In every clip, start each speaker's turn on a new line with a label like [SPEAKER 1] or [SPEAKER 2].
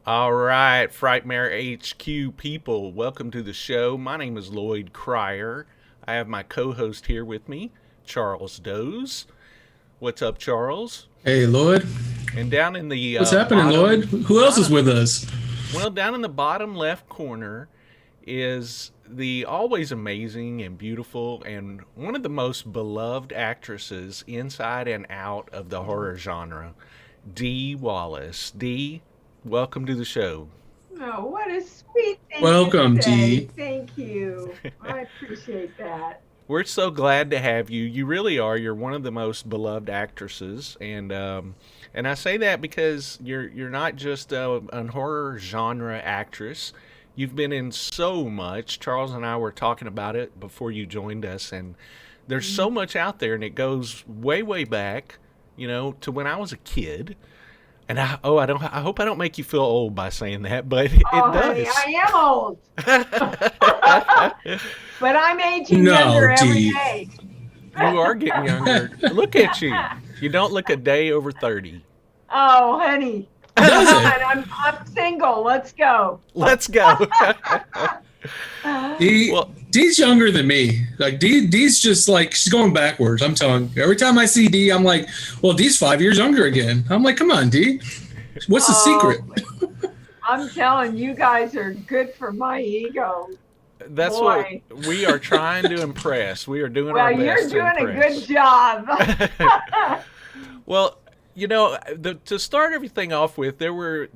[SPEAKER 1] All right, Frightmare HQ people, welcome to the show. My name is Lloyd Cryer. I have my co-host here with me, Charles Doze. What's up, Charles?
[SPEAKER 2] Hey, Lloyd.
[SPEAKER 1] And down in the
[SPEAKER 2] What's happening, Lloyd? Who else is
[SPEAKER 1] bottom,
[SPEAKER 2] with us?
[SPEAKER 1] well, down in the bottom left corner is the always amazing and beautiful and one of the most beloved actresses inside and out of the horror genre, Dee Wallace. Dee, welcome to the show.
[SPEAKER 3] Oh, what a sweet thing to
[SPEAKER 2] Welcome,
[SPEAKER 3] say.
[SPEAKER 2] Dee.
[SPEAKER 3] Thank you. I appreciate that.
[SPEAKER 1] We're so glad to have you. You really are. You're one of the most beloved actresses, and I say that because you're not just an horror genre actress. You've been in so much. Charles and I were talking about it before you joined us, and there's so much out there, and it goes way, way back, to when I was a kid. And I hope I don't make you feel old by saying that, but it
[SPEAKER 3] Oh, honey,
[SPEAKER 1] does.
[SPEAKER 3] I am old, but I'm aging
[SPEAKER 2] No,
[SPEAKER 3] younger every
[SPEAKER 2] Dee.
[SPEAKER 3] day.
[SPEAKER 1] You are getting younger. Look at you. You don't look a day over 30.
[SPEAKER 3] Oh, honey.
[SPEAKER 2] Does
[SPEAKER 3] Come
[SPEAKER 2] it?
[SPEAKER 3] on, I'm single. Let's go.
[SPEAKER 1] Let's go.
[SPEAKER 2] Dee,
[SPEAKER 1] Well,
[SPEAKER 2] Dee's younger than me. Like Dee's just like she's going backwards. I'm telling you. Every time I see Dee, I'm like, well, Dee's 5 years younger again. I'm like, come on, Dee. What's the
[SPEAKER 3] Oh,
[SPEAKER 2] secret?
[SPEAKER 3] I'm telling you guys are good for my ego.
[SPEAKER 1] that's
[SPEAKER 3] Boy.
[SPEAKER 1] what we are trying to impress. We are doing
[SPEAKER 3] Well,
[SPEAKER 1] our
[SPEAKER 3] you're
[SPEAKER 1] best to
[SPEAKER 3] doing a
[SPEAKER 1] impress.
[SPEAKER 3] good job.
[SPEAKER 1] Well, to start everything off with, there were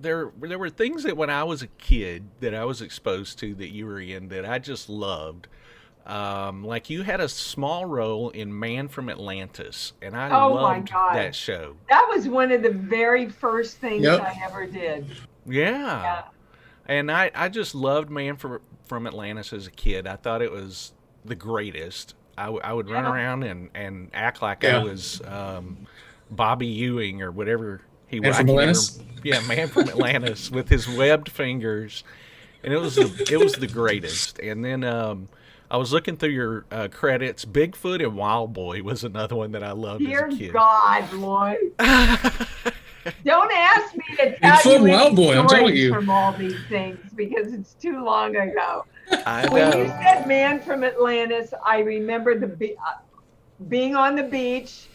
[SPEAKER 1] things that when I was a kid that I was exposed to that you were in that I just loved. Like you had a small role in Man from Atlantis, and I
[SPEAKER 3] Oh my
[SPEAKER 1] loved
[SPEAKER 3] God.
[SPEAKER 1] that show.
[SPEAKER 3] That was one of the very first things
[SPEAKER 2] Yep.
[SPEAKER 3] I ever did.
[SPEAKER 1] Yeah.
[SPEAKER 3] Yeah.
[SPEAKER 1] And I just loved from Atlantis as a kid. I thought it was the greatest. I would run
[SPEAKER 3] Yeah.
[SPEAKER 1] around and act like I
[SPEAKER 2] Yeah.
[SPEAKER 1] was Bobby Ewing or whatever he
[SPEAKER 2] Man
[SPEAKER 1] was.
[SPEAKER 2] from Atlantis?
[SPEAKER 1] Yeah, Man from Atlantis with his webbed fingers, and it was the greatest. And then I was looking through your credits. Bigfoot and Wild Boy was another one that I loved
[SPEAKER 3] Dear
[SPEAKER 1] as a kid.
[SPEAKER 3] God, Lloyd. Don't ask me to tell
[SPEAKER 2] Bigfoot
[SPEAKER 3] you
[SPEAKER 2] and Wild
[SPEAKER 3] any
[SPEAKER 2] Boy, I'm telling
[SPEAKER 3] stories
[SPEAKER 2] you.
[SPEAKER 3] from all these things because it's too long ago.
[SPEAKER 1] I
[SPEAKER 3] When you
[SPEAKER 1] know.
[SPEAKER 3] said Man from Atlantis, I remember being on the beach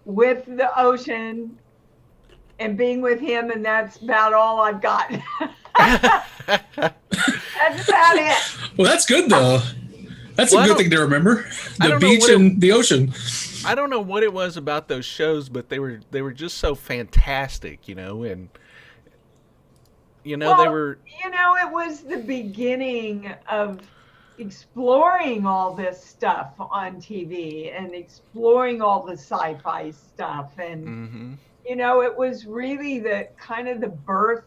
[SPEAKER 3] with the ocean and being with him, and that's about all I've got. That's about it.
[SPEAKER 2] Well, that's good though. That's
[SPEAKER 1] Well,
[SPEAKER 2] a
[SPEAKER 1] I
[SPEAKER 2] good
[SPEAKER 1] don't-
[SPEAKER 2] thing to remember.
[SPEAKER 1] I
[SPEAKER 2] The
[SPEAKER 1] don't know
[SPEAKER 2] beach
[SPEAKER 1] what it-
[SPEAKER 2] and the ocean.
[SPEAKER 1] I don't know what it was about those shows, but they were just so fantastic, and they
[SPEAKER 3] Well,
[SPEAKER 1] were.
[SPEAKER 3] it was the beginning of exploring all this stuff on TV and exploring all the sci-fi stuff. And,
[SPEAKER 1] Hmm.
[SPEAKER 3] it was really the kind of the birth,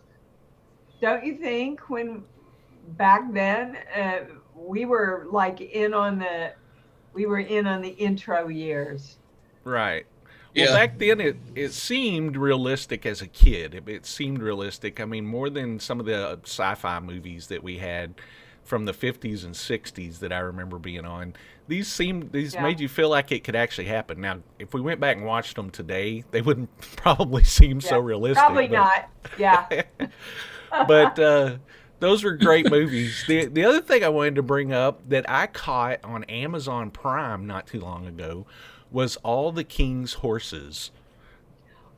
[SPEAKER 3] don't you think, when back then we were like we were in on the intro years.
[SPEAKER 1] Right. Well,
[SPEAKER 2] Yeah.
[SPEAKER 1] back then it seemed realistic as a kid. It seemed realistic. I mean, more than some of the sci-fi movies that we had from the 50s and 60s that I remember being on. These
[SPEAKER 3] Yeah.
[SPEAKER 1] made you feel like it could actually happen. Now, if we went back and watched them today, they wouldn't probably seem so
[SPEAKER 3] Yeah,
[SPEAKER 1] realistic.
[SPEAKER 3] probably
[SPEAKER 1] but-
[SPEAKER 3] not. Yeah.
[SPEAKER 1] but those were great movies. The other thing I wanted to bring up that I caught on Amazon Prime not too long ago was All the King's Horses.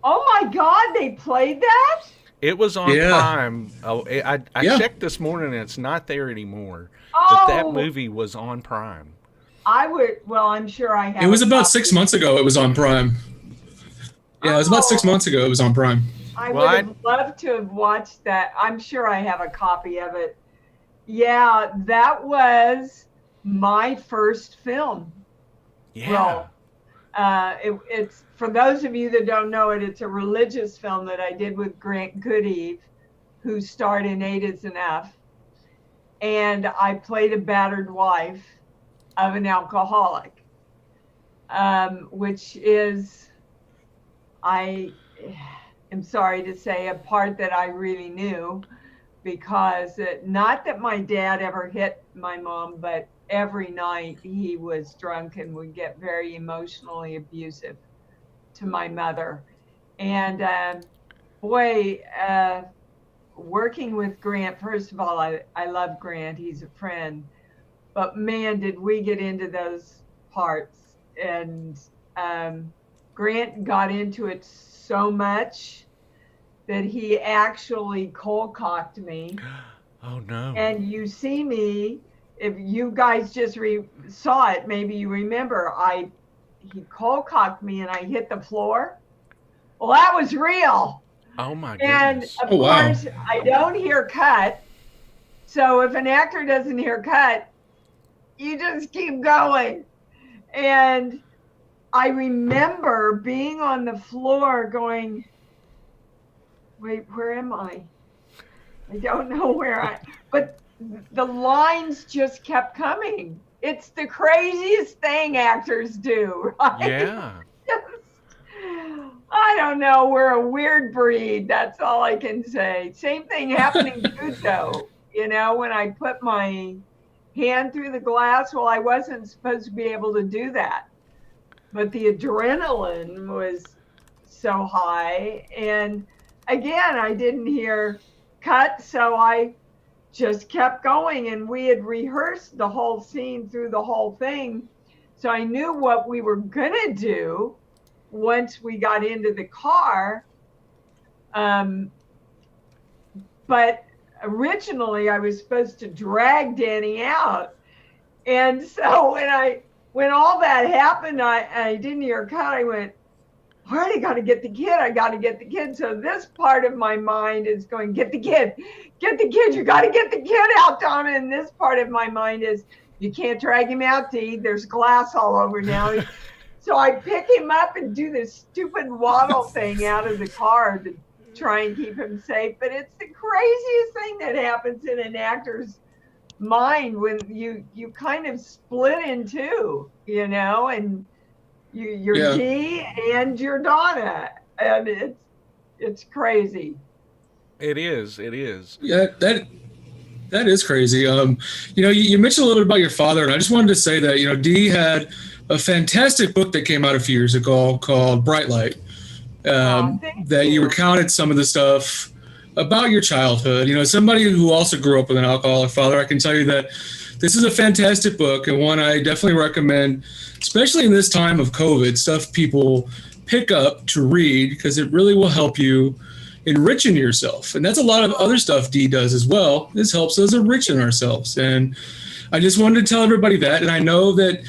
[SPEAKER 3] Oh my God, they played that?
[SPEAKER 1] It was on
[SPEAKER 2] Yeah.
[SPEAKER 1] Prime. Oh, I
[SPEAKER 2] Yeah.
[SPEAKER 1] checked this morning and it's not there anymore. But that
[SPEAKER 3] Oh,
[SPEAKER 1] movie was on Prime.
[SPEAKER 3] well, I'm sure I have.
[SPEAKER 2] It was
[SPEAKER 3] a
[SPEAKER 2] about
[SPEAKER 3] copy.
[SPEAKER 2] 6 months ago. It was on Prime. Yeah, it was about 6 months ago. It was on Prime.
[SPEAKER 3] I
[SPEAKER 1] Well,
[SPEAKER 3] would have loved to have watched that. I'm sure I have a copy of it. Yeah, that was my first film.
[SPEAKER 1] Yeah.
[SPEAKER 3] Well, it's for those of you that don't know it, it's a religious film that I did with Grant Goodeve, who starred in Eight is Enough. And I played a battered wife of an alcoholic, which is, I am sorry to say, a part that I really knew because not that my dad ever hit my mom, but every night he was drunk and would get very emotionally abusive to my mother. And boy, working with Grant, first of all, I love Grant. He's a friend. But man, did we get into those parts. And Grant got into it so much that he actually cold cocked me.
[SPEAKER 1] Oh no.
[SPEAKER 3] And you see me, if you guys just saw it, maybe you remember, he cold cocked me and I hit the floor. Well, that was real.
[SPEAKER 1] Oh my
[SPEAKER 3] And
[SPEAKER 1] goodness.
[SPEAKER 3] of
[SPEAKER 2] wow.
[SPEAKER 3] course, I don't hear cut. So if an actor doesn't hear cut, you just keep going. And I remember being on the floor going, wait, where am I? I don't know but the lines just kept coming. It's the craziest thing actors do, right?
[SPEAKER 1] Yeah.
[SPEAKER 3] I don't know. We're a weird breed. That's all I can say. Same thing happened in Cujo. You know, when I put my hand through the glass, well, I wasn't supposed to be able to do that. But the adrenaline was so high. And again, I didn't hear cut, so I just kept going. And we had rehearsed the whole scene through the whole thing. So I knew what we were going to do once we got into the car. But originally I was supposed to drag Danny out. And so when all that happened, I didn't hear cut. I went, all right, I got to get the kid. I got to get the kid. So this part of my mind is going, get the kid. You got to get the kid out, Donna. And this part of my mind is, you can't drag him out, Dee. There's glass all over now. So I pick him up and do this stupid waddle thing out of the car to try and keep him safe. But it's the craziest thing that happens in an actor's mind when you kind of split in two, you know, and you're Dee and you're Donna, and it's crazy.
[SPEAKER 1] It is.
[SPEAKER 2] Yeah, that is crazy. You know, you mentioned a little bit about your father, and I just wanted to say that, you know, Dee had a fantastic book that came out a few years ago called Bright Light, that you recounted some of the stuff about your childhood. You know, somebody who also grew up with an alcoholic father, I can tell you that this is a fantastic book and one I definitely recommend, especially in this time of COVID, stuff people pick up to read because it really will help you enriching yourself. And that's a lot of other stuff Dee does as well. This helps us enriching ourselves. And I just wanted to tell everybody that. And I know that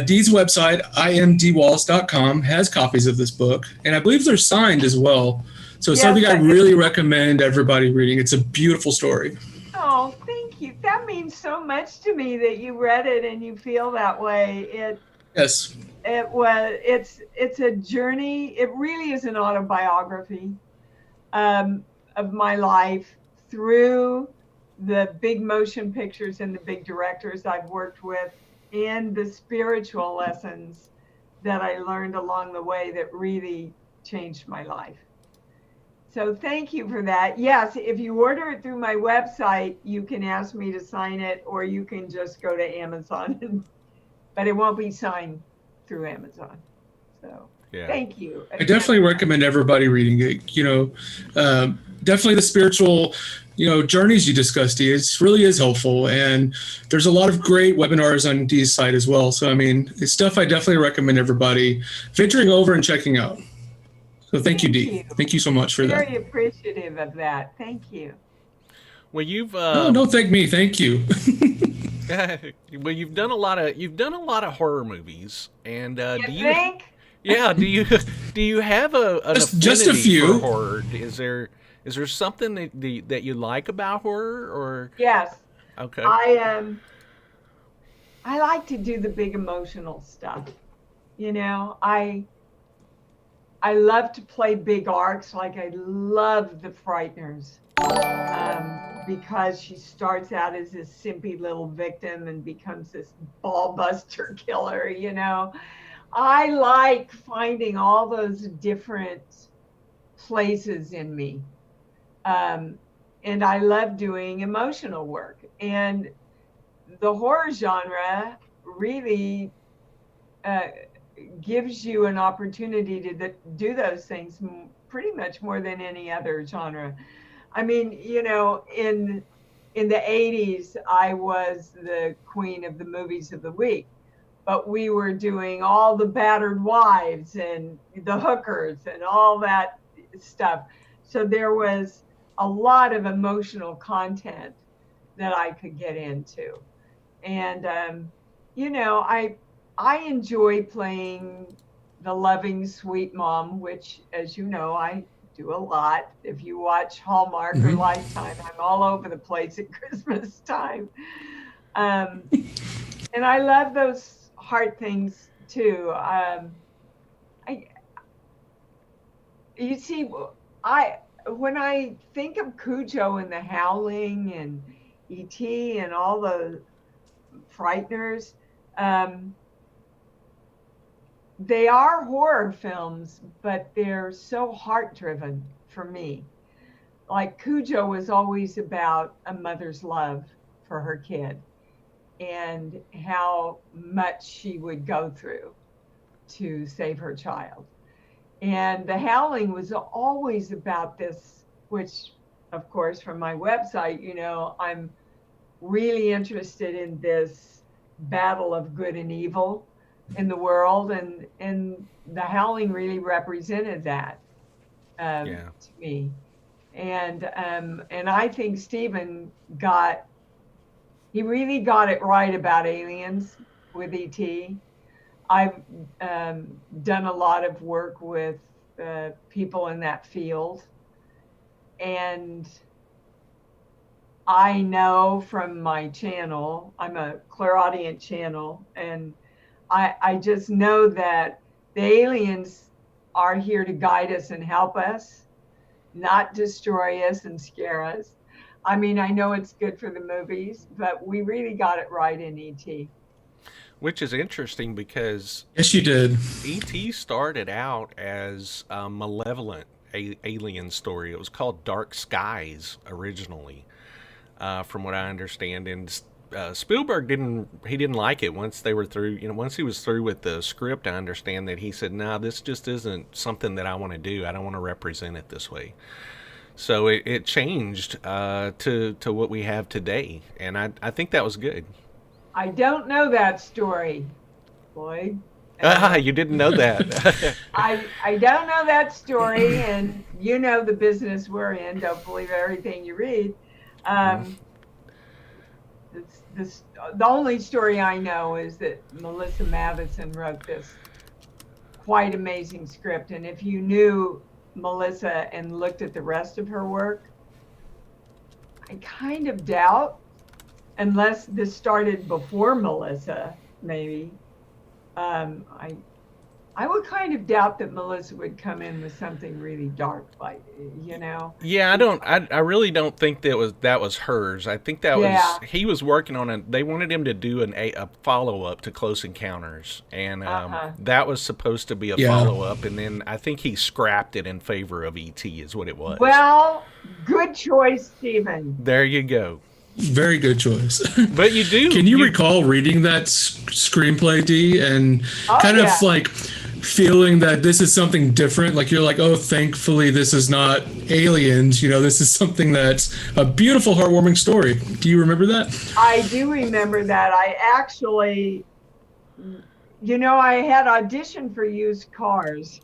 [SPEAKER 2] Dee's website, imdwallace.com, has copies of this book. And I believe they're signed as well. So it's something I really recommend everybody reading. It's a beautiful story.
[SPEAKER 3] Oh, thank you. That means so much to me that you read it and you feel that way.
[SPEAKER 2] Yes.
[SPEAKER 3] It's a journey. It really is an autobiography of my life through the big motion pictures and the big directors I've worked with, and the spiritual lessons that I learned along the way that really changed my life. So thank you for that. Yes, if you order it through my website, you can ask me to sign it, or you can just go to Amazon, but it won't be signed through Amazon. So thank you.
[SPEAKER 2] I definitely recommend everybody reading it. You know, definitely the spiritual, you know, journeys you discussed, Dee. It really is helpful. And there's a lot of great webinars on Dee's site as well. So, I mean, it's stuff I definitely recommend everybody venturing over and checking out. So thank you, Dee. Thank you so much for that.
[SPEAKER 3] Very appreciative of that. Thank you.
[SPEAKER 1] Well, you've
[SPEAKER 2] no, don't thank me. Thank you.
[SPEAKER 1] Well, you've done a lot of horror movies, and do you
[SPEAKER 3] think?
[SPEAKER 1] Yeah, do you have an
[SPEAKER 2] just a few
[SPEAKER 1] for horror? Is there something that you like about horror, or?
[SPEAKER 3] Yes.
[SPEAKER 1] Okay.
[SPEAKER 3] I like to do the big emotional stuff. You know, I love to play big arcs. Like I love the Frighteners, because she starts out as this simpy little victim and becomes this ball buster killer, you know. I like finding all those different places in me. And I love doing emotional work. And the horror genre really gives you an opportunity to do those things pretty much more than any other genre. I mean, in the 80s, I was the queen of the movies of the week, but we were doing all the battered wives and the hookers and all that stuff. So there was a lot of emotional content that I could get into. And, I enjoy playing the loving, sweet mom, which, as you know, I do a lot. If you watch Hallmark or
[SPEAKER 2] Mm-hmm.
[SPEAKER 3] Lifetime, I'm all over the place at Christmas time. Um, and I love those heart things too. I, you see, I when I think of Cujo and the Howling and E.T. and all the Frighteners, um, they are horror films, but they're so heart driven for me. Like Cujo was always about a mother's love for her kid and how much she would go through to save her child. And The Howling was always about this, which, of course, from my website, I'm really interested in this battle of good and evil in the world, and The Howling really represented that
[SPEAKER 1] Yeah.
[SPEAKER 3] to me. And I think Stephen he really got it right about aliens with ET. I've done a lot of work with people in that field, and I know from my channel, I'm a clairaudient channel, and I just know that the aliens are here to guide us and help us, not destroy us and scare us. I mean, I know it's good for the movies, but we really got it right in ET.
[SPEAKER 1] Which is interesting because
[SPEAKER 2] Yes, you did.
[SPEAKER 1] E.T. started out as a malevolent alien story. It was called Dark Skies originally, from what I understand. And Spielberg didn't like it once they were through. Once he was through with the script, I understand that he said, "No, this just isn't something that I want to do. I don't want to represent it this way." So it changed to what we have today, and I think that was good.
[SPEAKER 3] I don't know that story, Lloyd.
[SPEAKER 1] Ah,
[SPEAKER 3] Uh,
[SPEAKER 1] you didn't know that.
[SPEAKER 3] I don't know that story, and you know the business we're in. Don't believe everything you read. Um, the only story I know is that Melissa Matheson wrote this quite amazing script, and if you knew Melissa and looked at the rest of her work, I kind of doubt, unless this started before Melissa, maybe. I would kind of doubt that Melissa would come in with something really dark, like,
[SPEAKER 1] Yeah, I really don't think that was hers. I think that was
[SPEAKER 3] Yeah.
[SPEAKER 1] he was working on They wanted him to do a follow up to Close Encounters, and
[SPEAKER 3] Uh-huh.
[SPEAKER 1] that was supposed to be a
[SPEAKER 2] Yeah.
[SPEAKER 1] follow up, and then I think he scrapped it in favor of E.T. is what it was.
[SPEAKER 3] Well, good choice, Stephen.
[SPEAKER 1] There you go.
[SPEAKER 2] Very good choice.
[SPEAKER 1] But you do
[SPEAKER 2] Can you
[SPEAKER 1] you
[SPEAKER 2] recall reading that screenplay, Dee, and
[SPEAKER 3] Oh,
[SPEAKER 2] kind of
[SPEAKER 3] yeah.
[SPEAKER 2] like feeling that this is something different? Like you're like, oh, thankfully this is not aliens. This is something that's a beautiful, heartwarming story. Do you remember that?
[SPEAKER 3] I do remember that. I actually, I had auditioned for used cars.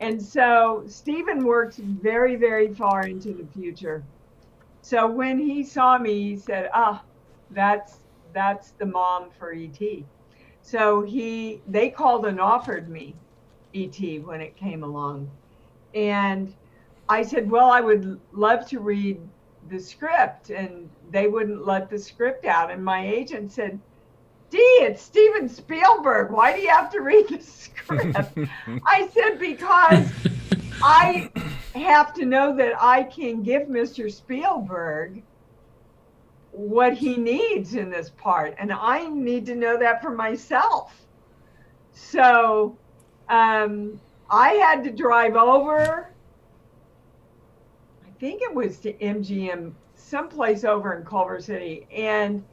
[SPEAKER 3] And so Stephen works very, very far into the future. So when he saw me, he said, that's the mom for ET. So they called and offered me ET when it came along. And I said, well, I would love to read the script. And they wouldn't let the script out. And my agent said, Dee, it's Steven Spielberg. Why do you have to read the script? I said, because I have to know that I can give Mr. Spielberg what he needs in this part. And I need to know that for myself. So I had to drive over, I think it was to MGM, someplace over in Culver City. And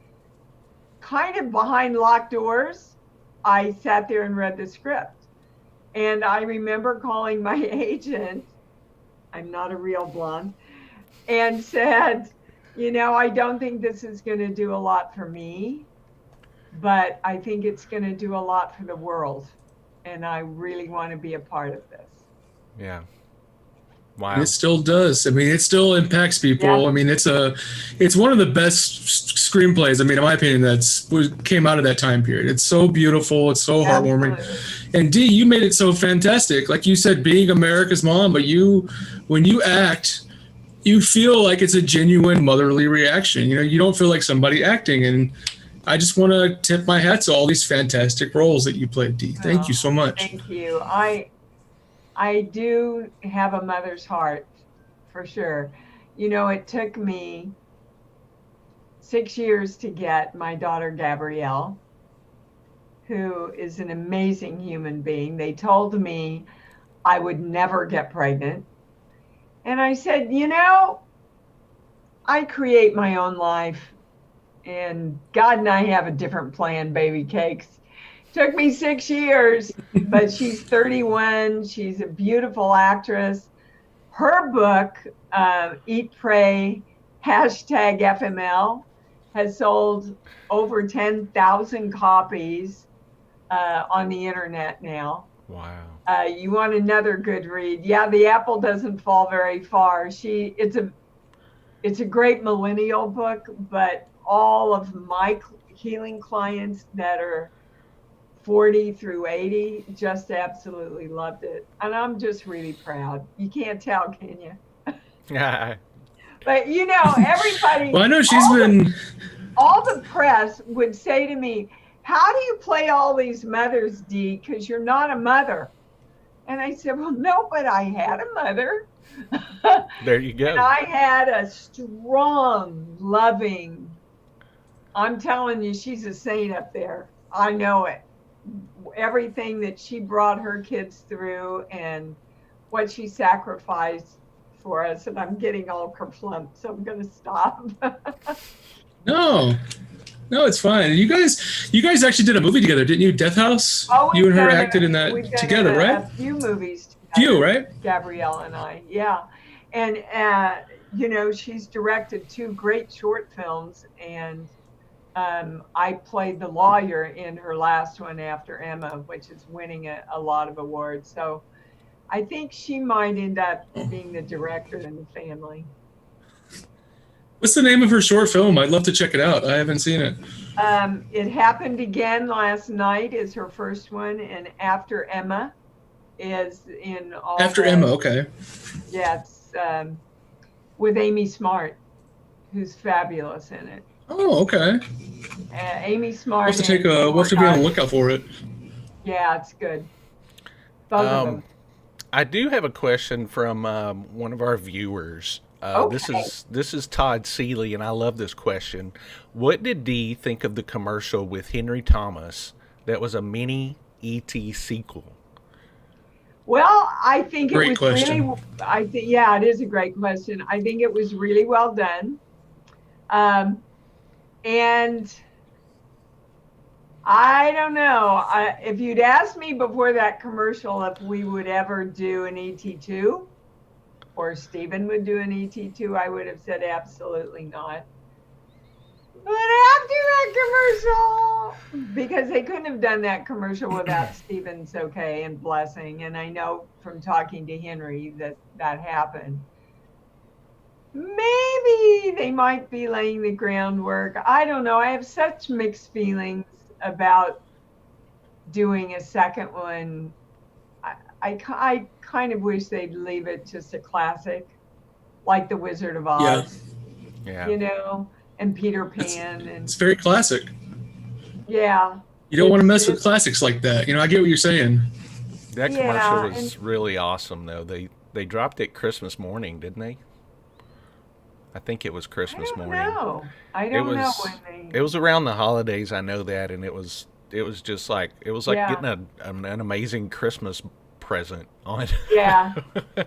[SPEAKER 3] kind of behind locked doors, I sat there and read the script. And I remember calling my agent. I'm not a real blonde. and said, I don't think this is going to do a lot for me, but I think it's going to do a lot for the world. And I really want to be a part of this.
[SPEAKER 1] Yeah. Wow.
[SPEAKER 2] And it still does. I mean, it still impacts people.
[SPEAKER 3] Yeah.
[SPEAKER 2] I mean, it's one of the best screenplays. I mean, in my opinion, came out of that time period. It's so beautiful. It's so heartwarming.
[SPEAKER 3] Absolutely.
[SPEAKER 2] And Dee, you made it so fantastic. Like you said, being America's mom, but when you act, you feel like it's a genuine motherly reaction. You don't feel like somebody acting. And I just want to tip my hat to all these fantastic roles that you played, Dee. Thank you so much.
[SPEAKER 3] Thank you. I do have a mother's heart, for sure. It took me 6 years to get my daughter, Gabrielle, who is an amazing human being. They told me I would never get pregnant. And I said, I create my own life, and God and I have a different plan, baby cakes. Took me 6 years, but she's 31. She's a beautiful actress. Her book, Eat, Pray, #FML, has sold over 10,000 copies on the internet now.
[SPEAKER 1] Wow.
[SPEAKER 3] You want another good read? Yeah, the apple doesn't fall very far. It's a great millennial book, but all of my healing clients that are 40 through 80 just absolutely loved it. And I'm just really proud. You can't tell, can you?
[SPEAKER 1] Yeah.
[SPEAKER 3] But everybody.
[SPEAKER 2] Well, I know
[SPEAKER 3] all the press would say to me, how do you play all these mothers, Dee? Because you're not a mother. And I said, well, no, but I had a mother.
[SPEAKER 1] There you go.
[SPEAKER 3] And I had a strong, loving, I'm telling you, she's a saint up there. I know it. Everything that she brought her kids through and what she sacrificed for us. And I'm getting all kerflumped, so I'm going to stop.
[SPEAKER 2] No, it's fine. You guys actually did a movie together, didn't you? Death House?
[SPEAKER 3] Oh,
[SPEAKER 2] you and her acted in that together, right?
[SPEAKER 3] A few movies together.
[SPEAKER 2] Few, right?
[SPEAKER 3] Gabrielle and I, yeah. And, she's directed 2 great short films, and I played the lawyer in her last one after Emma, which is winning a lot of awards. So I think she might end up being the director in the family.
[SPEAKER 2] What's the name of her short film? I'd love to check it out. I haven't seen it.
[SPEAKER 3] It Happened Again Last Night is her first one, and After Emma is in all.
[SPEAKER 2] After Emma, okay.
[SPEAKER 3] Yeah, it's with Amy Smart, who's fabulous in it.
[SPEAKER 2] Oh, okay.
[SPEAKER 3] Amy Smart.
[SPEAKER 2] We'll have to be on the lookout for it.
[SPEAKER 3] Yeah, it's good. Both of them.
[SPEAKER 1] I do have a question from one of our viewers.
[SPEAKER 3] Okay.
[SPEAKER 1] This is Todd Seeley, and I love this question. What did Dee think of the commercial with Henry Thomas that was a mini E.T. sequel?
[SPEAKER 3] Well, I think
[SPEAKER 2] great
[SPEAKER 3] it was
[SPEAKER 2] question.
[SPEAKER 3] really. It is a great question. I think it was really well done, and I don't know. If you'd asked me before that commercial if we would ever do an ET2 or Stephen would do an ET2, I would have said absolutely not. But after that commercial, because they couldn't have done that commercial without Stephen's okay and blessing, and I know from talking to Henry that happened. Maybe they might be laying the groundwork. I don't know. I have such mixed feelings about doing a second one. I kind of wish they'd leave it just a classic, like The Wizard of Oz.
[SPEAKER 1] Yeah.
[SPEAKER 3] And Peter Pan.
[SPEAKER 2] It's very classic.
[SPEAKER 3] Yeah.
[SPEAKER 2] You don't want to mess with classics like that. I get what you're saying.
[SPEAKER 1] That commercial was really awesome, though. They dropped it Christmas morning, didn't they? I think it was Christmas morning.
[SPEAKER 3] I don't know when they.
[SPEAKER 1] It was around the holidays. I know that, and it was just like getting an amazing Christmas present on it.
[SPEAKER 3] Yeah,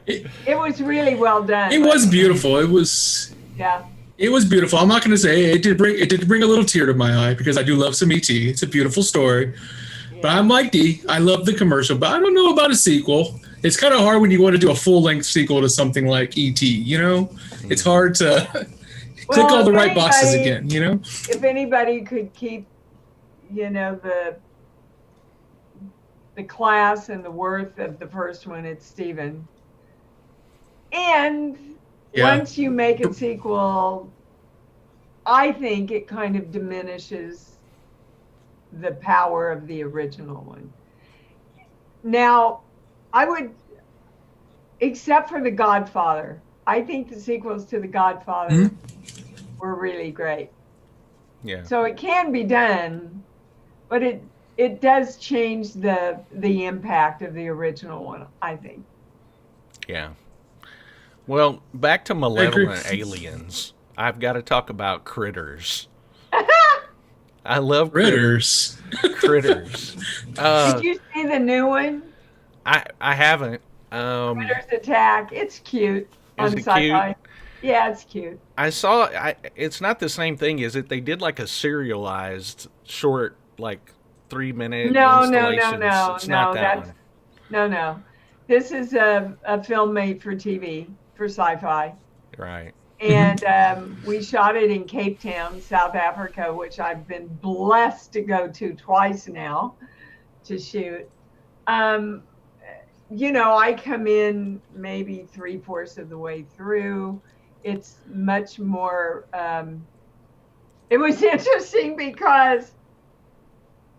[SPEAKER 3] it was really well done.
[SPEAKER 2] It was beautiful. It was.
[SPEAKER 3] Yeah.
[SPEAKER 2] It was beautiful. I'm not going to say it did bring a little tear to my eye because I do love some E.T. It's a beautiful story. Yeah. But I'm like Dee. I love the commercial, but I don't know about a sequel. it's kind of hard when you want to do a full-length sequel to something like E.T., you know? It's hard to click all the right boxes again, you know?
[SPEAKER 3] If anybody could keep, you know, the class and the worth of the first one, it's Steven. And once you make a sequel, I think it kind of diminishes the power of the original one. Now, I would, except for The Godfather, I think the sequels to The Godfather were really great.
[SPEAKER 1] Yeah.
[SPEAKER 3] So it can be done, but it does change the impact of the original one, I think.
[SPEAKER 1] Yeah. Well, back to malevolent aliens. I've got to talk about critters. I love critters. Critters.
[SPEAKER 3] Did you see the new one?
[SPEAKER 1] I haven't.
[SPEAKER 3] Critters Attack. It's cute on sci-fi. Cute? Yeah, it's cute.
[SPEAKER 1] I saw. It's not the same thing, is it? They did like a serialized short, like 3-minute.
[SPEAKER 3] No.
[SPEAKER 1] It's not that one.
[SPEAKER 3] No. This is a film made for TV, for sci-fi.
[SPEAKER 1] Right.
[SPEAKER 3] And we shot it in Cape Town, South Africa, which I've been blessed to go to twice now to shoot. You know, I come in maybe 3/4 of the way through. It's much more, it was interesting because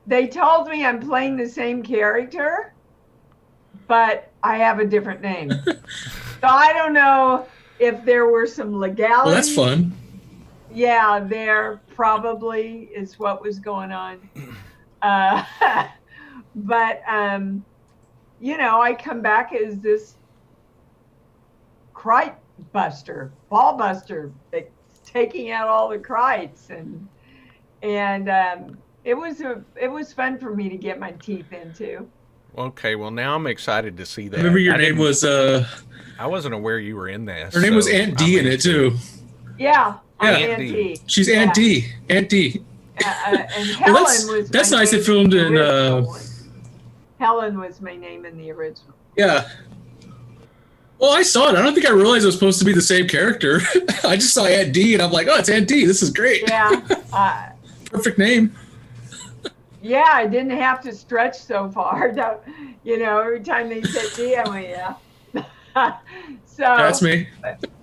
[SPEAKER 3] they told me I'm playing the same character, but I have a different name. So I don't know if there were some legalities.
[SPEAKER 2] Well, that's fun.
[SPEAKER 3] Yeah, there probably is what was going on. But, you know, I come back as this crite buster, ball buster, taking out all the krites. And it was fun for me to get my teeth into.
[SPEAKER 1] Okay, well, now I'm excited to see that.
[SPEAKER 2] I remember your name was...
[SPEAKER 1] I wasn't aware you were in this.
[SPEAKER 2] Her name was Aunt D in it, too.
[SPEAKER 3] Yeah, Aunt D.
[SPEAKER 2] She's Aunt D. Aunt D.
[SPEAKER 3] And Helen was
[SPEAKER 2] that's nice. It filmed in...
[SPEAKER 3] Helen was my name in the original.
[SPEAKER 2] Yeah. Well, I saw it. I don't think I realized it was supposed to be the same character. I just saw Aunt D, and I'm like, oh, it's Aunt D. This is great.
[SPEAKER 3] Yeah.
[SPEAKER 2] Perfect name.
[SPEAKER 3] Yeah, I didn't have to stretch so far. You know, every time they said D, I went, yeah. So
[SPEAKER 2] that's me.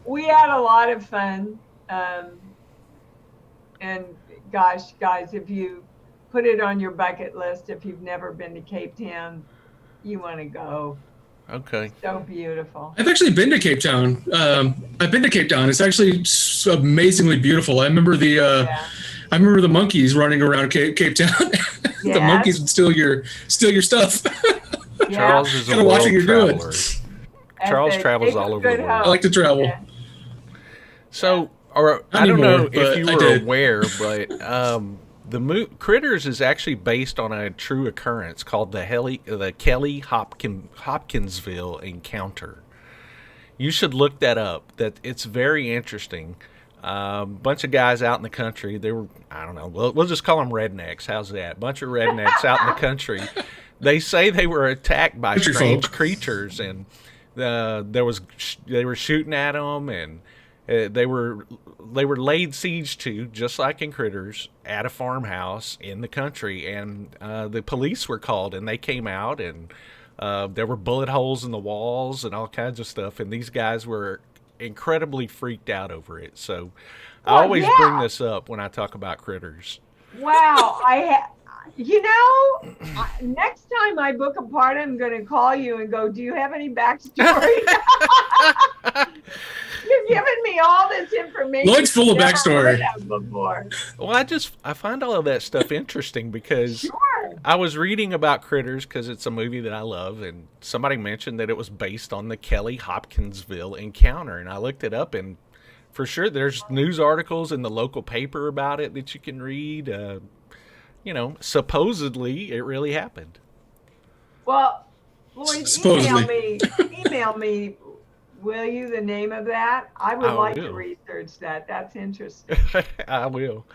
[SPEAKER 3] We had a lot of fun. And gosh, guys, if you put it on your bucket list, if you've never been to Cape Town, you want to go.
[SPEAKER 1] Okay.
[SPEAKER 3] So beautiful.
[SPEAKER 2] I've actually been to Cape Town. I've been to Cape Town. It's actually amazingly beautiful. I remember the monkeys running around Cape Town. The monkeys would steal your stuff.
[SPEAKER 1] Yeah. Charles is a
[SPEAKER 2] kind of watching you do
[SPEAKER 1] it. Charles travels all over the world.
[SPEAKER 2] I like to travel.
[SPEAKER 3] Yeah.
[SPEAKER 1] So, I don't know if you were aware, but the Critters is actually based on a true occurrence called the Kelly Hopkinsville encounter. You should look that up. It's very interesting. Bunch of guys out in the country. They were, I don't know, we'll just call them rednecks. How's that? Bunch of rednecks out in the country. They say they were attacked by strange creatures, and they were shooting at them, and they were laid siege to, just like in Critters, at a farmhouse in the country, and the police were called, and they came out, and there were bullet holes in the walls and all kinds of stuff, and these guys were incredibly freaked out over it. So I always bring this up when I talk about Critters.
[SPEAKER 3] Wow. Next time I book a part, I'm going to call you and go, do you have any backstory? You've given me all this information.
[SPEAKER 2] Lloyd's full of backstory.
[SPEAKER 1] Well, I find all of that stuff interesting because I was reading about Critters because it's a movie that I love, and somebody mentioned that it was based on the Kelly Hopkinsville encounter, and I looked it up, and for sure there's news articles in the local paper about it that you can read. Supposedly it really happened.
[SPEAKER 3] Well, Lloyd, email me, will you, the name of that? I would like to research that. That's interesting.
[SPEAKER 1] I will.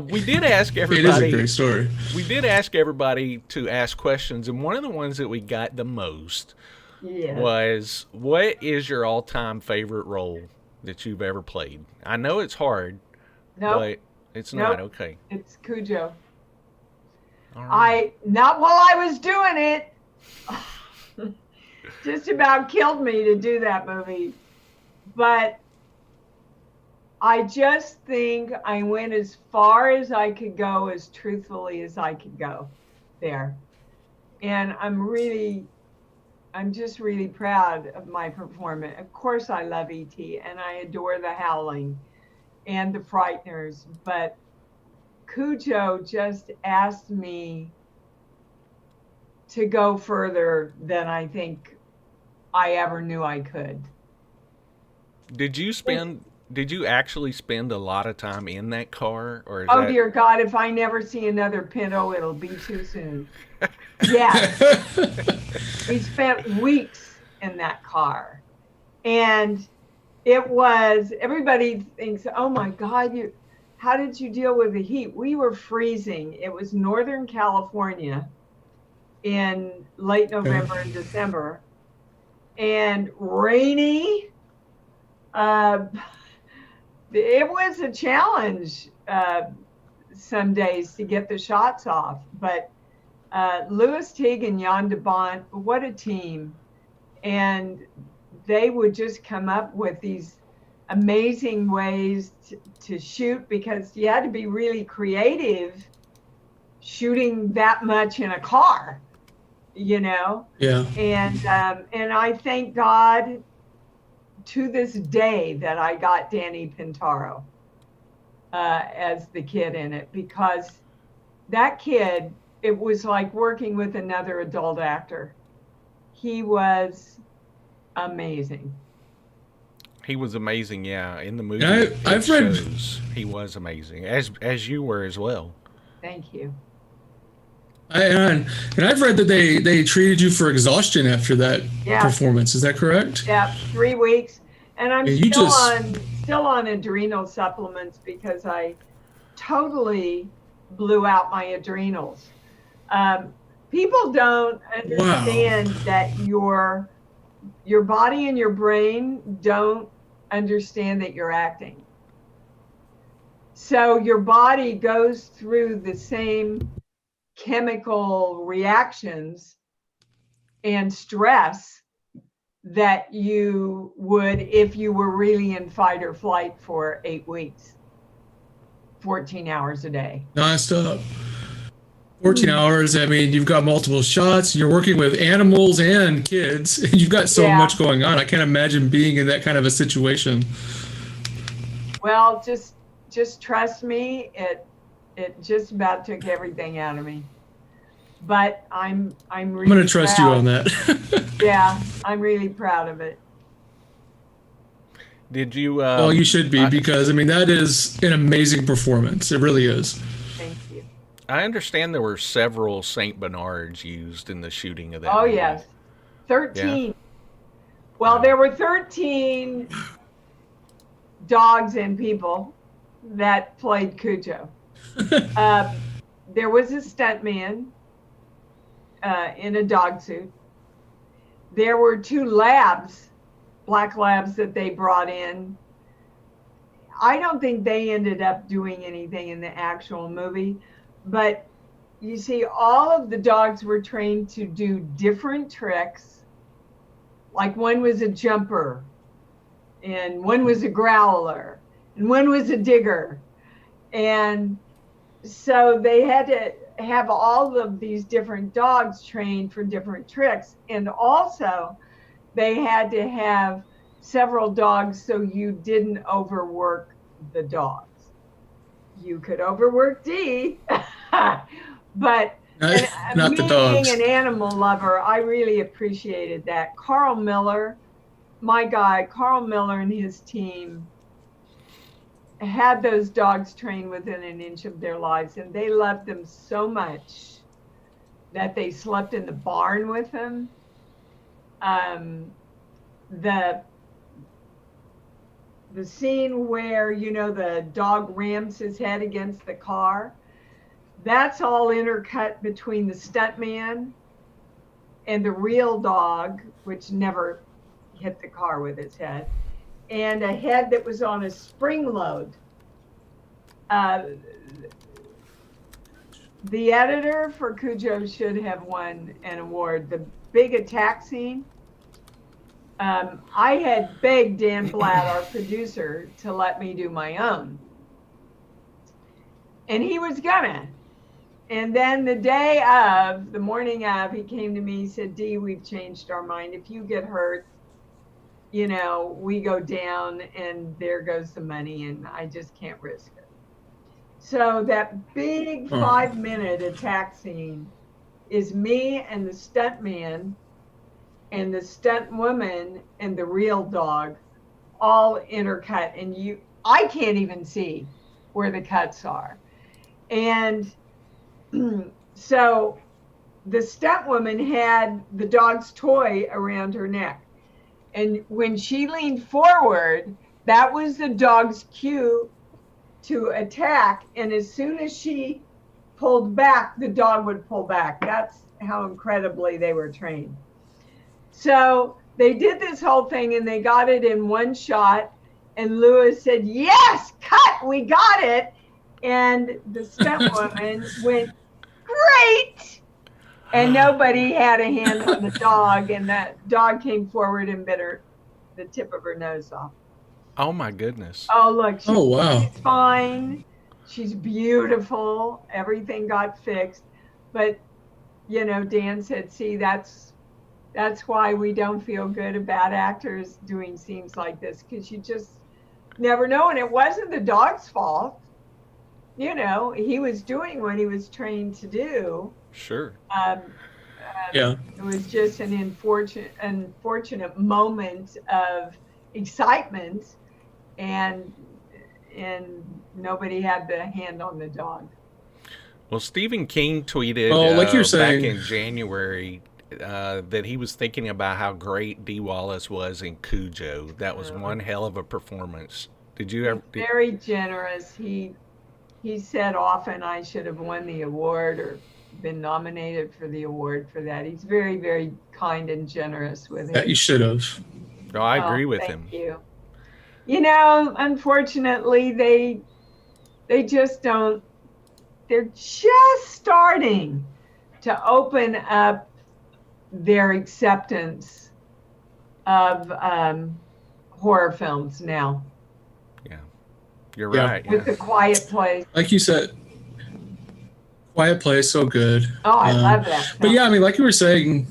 [SPEAKER 1] We did ask everybody.
[SPEAKER 2] It is a great story.
[SPEAKER 1] We did ask everybody to ask questions, and one of the ones that we got the most
[SPEAKER 3] Yes.
[SPEAKER 1] was, what is your all-time favorite role that you've ever played? I know it's hard,
[SPEAKER 3] Nope.
[SPEAKER 1] but it's not.
[SPEAKER 3] Nope.
[SPEAKER 1] Okay.
[SPEAKER 3] It's Cujo.
[SPEAKER 1] All right.
[SPEAKER 3] Not while I was doing it. Just about killed me to do that movie. But I just think I went as far as I could go, as truthfully as I could go there. And I'm just really proud of my performance. Of course, I love E.T. and I adore the Howling and the Frighteners, but Cujo just asked me to go further than I think I ever knew I could.
[SPEAKER 1] Did you spend? Did you actually spend a lot of time in that car, or is
[SPEAKER 3] Oh
[SPEAKER 1] that?
[SPEAKER 3] dear God, if I never see another Pinto, it'll be too soon. Yes, we spent weeks in that car. And everybody thinks, oh my God, how did you deal with the heat? We were freezing. It was Northern California in late November and December, and rainy. It was a challenge some days to get the shots off, but Louis Teague and Jan de Bont, what a team. And they would just come up with these amazing ways to shoot, because you had to be really creative shooting that much in a car, you know?
[SPEAKER 2] Yeah.
[SPEAKER 3] And I thank God to this day that I got Danny Pintaro as the kid in it, because that kid, it was like working with another adult actor. He was amazing.
[SPEAKER 1] He was amazing, yeah. In the movie,
[SPEAKER 2] I've read.
[SPEAKER 1] shows he was amazing, as you were as well.
[SPEAKER 3] Thank you.
[SPEAKER 2] And I've read that they treated you for exhaustion after that
[SPEAKER 3] Yeah.
[SPEAKER 2] performance. Is that correct?
[SPEAKER 3] Yeah, 3 weeks. And I'm
[SPEAKER 2] You
[SPEAKER 3] still on adrenal supplements because I totally blew out my adrenals. People don't understand that your body and your brain don't understand that you're acting. So your body goes through the same chemical reactions and stress that you would if you were really in fight or flight for 8 weeks, 14 hours a day.
[SPEAKER 2] Nonstop. 14 hours. I mean, you've got multiple shots. You're working with animals and kids. You've got so much going on. I can't imagine being in that kind of a situation.
[SPEAKER 3] Well, just trust me. It just about took everything out of me. But I'm really
[SPEAKER 2] going to trust you on that.
[SPEAKER 3] Yeah, I'm really proud of it.
[SPEAKER 1] Did you?
[SPEAKER 2] Well, you should be, because I mean that is an amazing performance. It really is.
[SPEAKER 3] Thank you.
[SPEAKER 1] I understand there were several Saint Bernards used in the shooting of that.
[SPEAKER 3] Oh
[SPEAKER 1] movie.
[SPEAKER 3] yes, 13.
[SPEAKER 1] Yeah.
[SPEAKER 3] Well, there were 13 dogs and people that played Cujo. There was a stuntman in a dog suit. There were 2 labs, black labs, that they brought in. I don't think they ended up doing anything in the actual movie, but you see, all of the dogs were trained to do different tricks. Like one was a jumper, and one was a growler, and one was a digger. And so they had to have all of these different dogs trained for different tricks. And also they had to have several dogs so you didn't overwork the dogs. You could overwork Dee, but
[SPEAKER 2] not the dogs.
[SPEAKER 3] Being an animal lover, I really appreciated that. Carl Miller, my guy, Carl Miller and his team had those dogs trained within an inch of their lives, and they loved them so much that they slept in the barn with them. The scene where, you know, the dog rams his head against the car, that's all intercut between the stuntman and the real dog, which never hit the car with its head, and a head that was on a spring load. Uh, the editor for Cujo should have won an award. The big attack scene. I had begged Dan Blatt, our producer, to let me do my own. And he was gonna. And then the morning of, he came to me, he said, Dee, we've changed our mind. If you get hurt, we go down and there goes the money and I just can't risk it. So that big 5-minute attack scene is me and the stunt man and the stunt woman and the real dog all intercut, and I can't even see where the cuts are. And so the stunt woman had the dog's toy around her neck. And when she leaned forward, that was the dog's cue to attack. And as soon as she pulled back, the dog would pull back. That's how incredibly they were trained. So they did this whole thing and they got it in one shot. And Lewis said, yes, cut, we got it. And the stunt woman went, great. And nobody had a hand on the dog. And that dog came forward and bit the tip of her nose off.
[SPEAKER 1] Oh, my goodness.
[SPEAKER 3] Oh, look.
[SPEAKER 2] Wow.
[SPEAKER 3] She's fine. She's beautiful. Everything got fixed. But, Dan said, see, that's why we don't feel good about actors doing scenes like this, because you just never know. And it wasn't the dog's fault. He was doing what he was trained to do.
[SPEAKER 1] Sure.
[SPEAKER 2] Yeah.
[SPEAKER 3] It was just an unfortunate moment of excitement, and nobody had the hand on the dog.
[SPEAKER 1] Well, Stephen King tweeted
[SPEAKER 2] like you're saying,
[SPEAKER 1] back in January that he was thinking about how great Dee Wallace was in Cujo. That was one hell of a performance. Did you ever?
[SPEAKER 3] Very generous. He said often I should have won the award or been nominated for the award for that. He's very, very kind and generous with it.
[SPEAKER 2] Yeah, you should have.
[SPEAKER 1] No, I agree with him.
[SPEAKER 3] Thank you. Unfortunately, they just don't. They're just starting to open up their acceptance of horror films now.
[SPEAKER 1] You're right.
[SPEAKER 3] With The Quiet Place.
[SPEAKER 2] Like you said, Quiet Place, so good.
[SPEAKER 3] Oh, I love that film.
[SPEAKER 2] But yeah, like you were saying,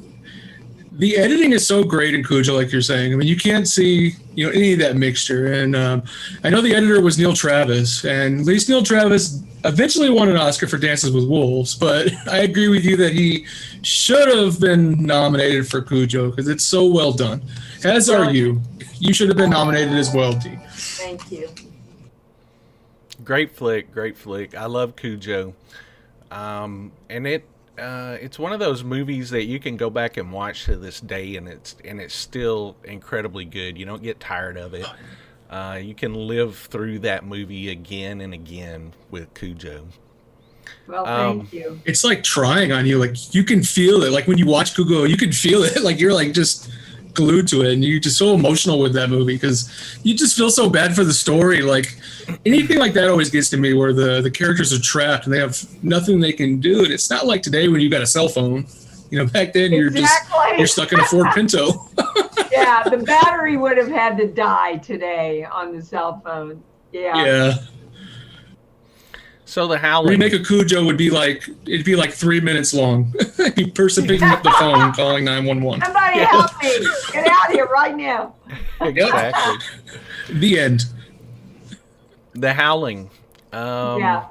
[SPEAKER 2] the editing is so great in Cujo, like you're saying. I mean, you can't see, any of that mixture. And I know the editor was Neil Travis, and at least Neil Travis eventually won an Oscar for Dances with Wolves. But I agree with you that he should have been nominated for Cujo because it's so well done. As are you. You should have been nominated as well, Dee.
[SPEAKER 3] Thank you.
[SPEAKER 1] Great flick. I love Cujo. And it's one of those movies that you can go back and watch to this day, and it's still incredibly good. You don't get tired of it. You can live through that movie again and again with Cujo.
[SPEAKER 3] Well, thank you.
[SPEAKER 2] It's like trying on you. Like you can feel it. Like when you watch Cujo, you can feel it. Like you're like just glued to it, and you're just so emotional with that movie because you just feel so bad for the story. Like anything like that always gets to me, where the characters are trapped and they have nothing they can do. And it's not like today when you got a cell phone. Back then you're stuck in a Ford Pinto.
[SPEAKER 3] Yeah, the battery would have had to die today on the cell phone. Yeah.
[SPEAKER 1] So the Howling
[SPEAKER 2] remake of Cujo would be like 3 minutes long. You person picking up the phone, calling 911.
[SPEAKER 3] Somebody help me! Get out here right now.
[SPEAKER 1] Exactly.
[SPEAKER 2] The end.
[SPEAKER 1] The Howling.
[SPEAKER 3] Yeah.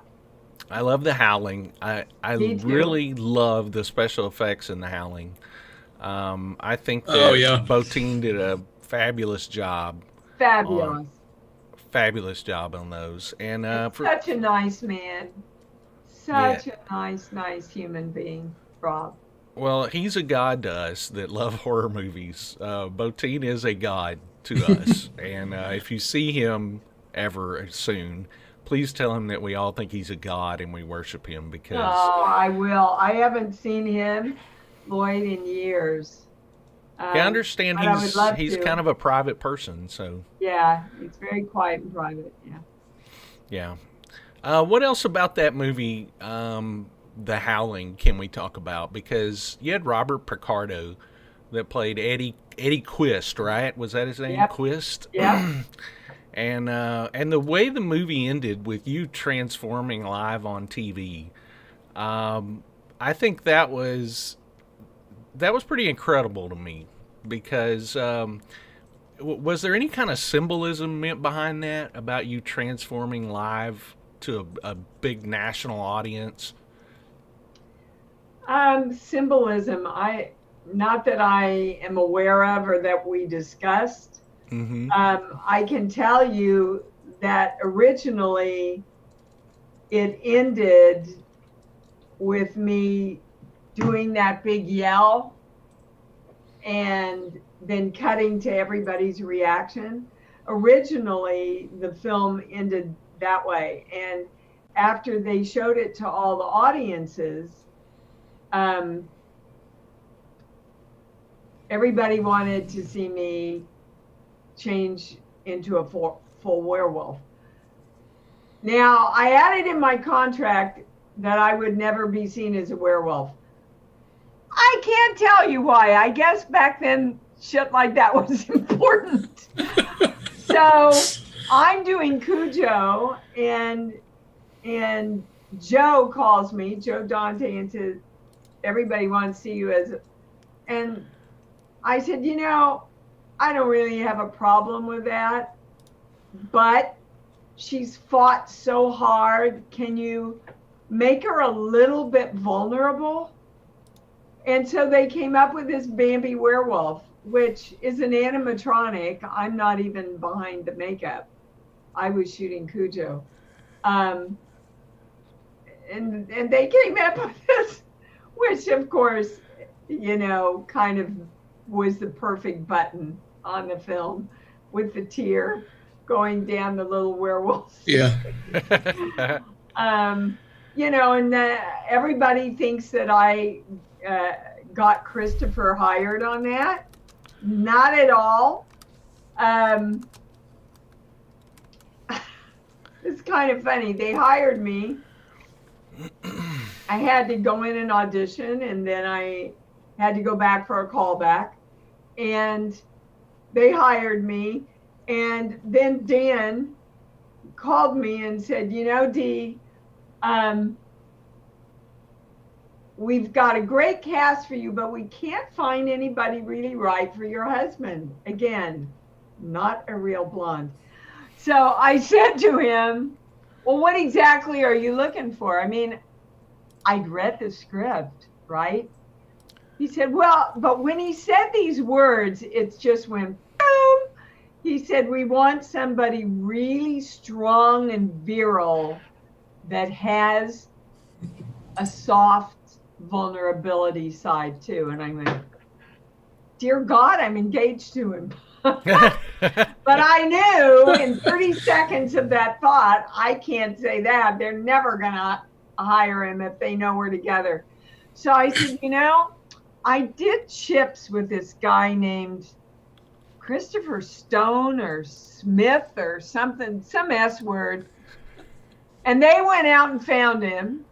[SPEAKER 1] I love The Howling. I really love the special effects in The Howling. I think that Bottin did a fabulous job. Fabulous job on those. And
[SPEAKER 3] such a nice man. Such a nice human being, Rob.
[SPEAKER 1] Well, he's a god to us that love horror movies. Bottin is a god to us. And if you see him ever soon, please tell him that we all think he's a god and we worship him, because
[SPEAKER 3] I will. I haven't seen him, Lloyd in years.
[SPEAKER 1] I understand
[SPEAKER 3] but I would love
[SPEAKER 1] he's
[SPEAKER 3] to.
[SPEAKER 1] kind of a private person, so
[SPEAKER 3] Yeah, he's very quiet and private. Yeah.
[SPEAKER 1] yeah. What else about that movie, The Howling, can we talk about? Because you had Robert Picardo that played Eddie Quist, right? Was that his name?
[SPEAKER 3] Yep.
[SPEAKER 1] Quist.
[SPEAKER 3] Yep.
[SPEAKER 1] And the way the movie ended with you transforming live on TV, I think that was pretty incredible to me because was there any kind of symbolism meant behind that about you transforming live to a big national audience?
[SPEAKER 3] Symbolism. Not that I am aware of or that we discussed.
[SPEAKER 1] Mm-hmm.
[SPEAKER 3] I can tell you that originally it ended with me doing that big yell and then cutting to everybody's reaction. Originally, the film ended that way. And after they showed it to all the audiences, everybody wanted to see me change into a full werewolf. Now, I added in my contract that I would never be seen as a werewolf. I can't tell you why. I guess back then shit like that was important. So I'm doing Cujo, and Joe calls me, Joe Dante, and says, everybody wants to see you as, and I said, I don't really have a problem with that, but she's fought so hard. Can you make her a little bit vulnerable? And so they came up with this Bambi werewolf, which is an animatronic. I'm not even behind the makeup. I was shooting Cujo. And they came up with this, which of course, kind of was the perfect button on the film with the tear going down the little werewolf.
[SPEAKER 2] Yeah.
[SPEAKER 3] And everybody thinks that I got Christopher hired on that. Not at all. It's kind of funny. They hired me. I had to go in and audition, and then I had to go back for a callback. And they hired me. And then Dan called me and said, Dee, we've got a great cast for you, but we can't find anybody really right for your husband. Again, not a real blonde. So I said to him, well, what exactly are you looking for? I mean, I'd read the script, right? He said, well, but when he said these words, it just went boom. He said, we want somebody really strong and virile that has a soft vulnerability side too. And I went, dear God, I'm engaged to him. But I knew in 30 seconds of that thought, I can't say that. They're never going to hire him if they know we're together. So I said, I did chips with this guy named Christopher Stone or Smith or something, some S word. And they went out and found him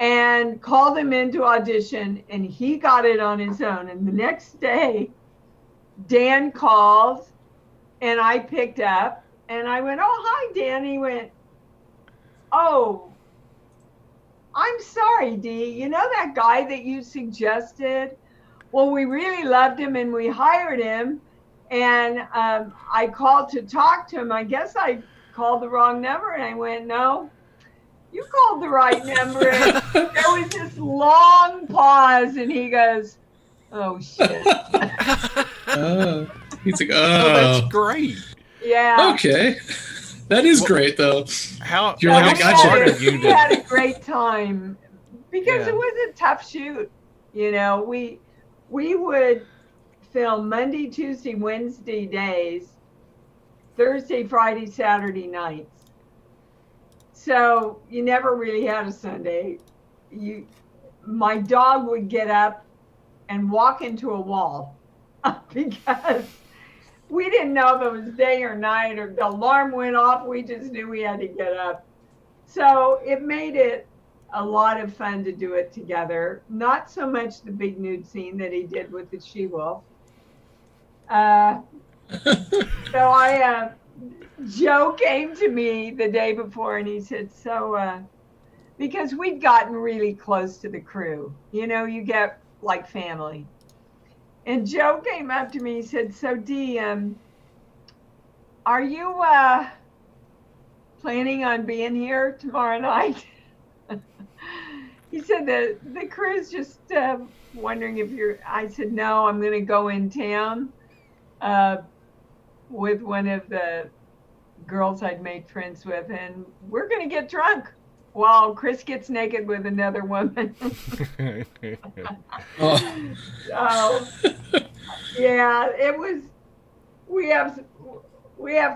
[SPEAKER 3] and called him into audition, and he got it on his own. And the next day, Dan called, and I picked up, and I went, oh, hi, Dan. He went, oh, I'm sorry, Dee. You know that guy that you suggested? Well, we really loved him, and we hired him. And I called to talk to him. I guess I called the wrong number. And I went, no, you called the right number. And there was this long pause. And he goes, oh, shit.
[SPEAKER 2] He's like,
[SPEAKER 1] Oh, that's great.
[SPEAKER 3] Yeah.
[SPEAKER 2] Okay. That is great, though.
[SPEAKER 1] You're like,
[SPEAKER 2] I got you.
[SPEAKER 3] We had a great time because
[SPEAKER 1] Yeah.
[SPEAKER 3] it was a tough shoot. We would film Monday, Tuesday, Wednesday days, Thursday, Friday, Saturday nights. So you never really had a Sunday. My dog would get up and walk into a wall because we didn't know if it was day or night or the alarm went off. We just knew we had to get up. So it made it a lot of fun to do it together. Not so much the big nude scene that he did with the she-wolf. Joe came to me the day before and he said, because we'd gotten really close to the crew, you get like family. And Joe came up to me, he said, so Dee, are you planning on being here tomorrow night? He said, the crew's just wondering if I said, no, I'm going to go in town with one of the girls I'd made friends with, and we're going to get drunk while Chris gets naked with another woman.
[SPEAKER 2] Oh.
[SPEAKER 3] So, yeah, it was, we have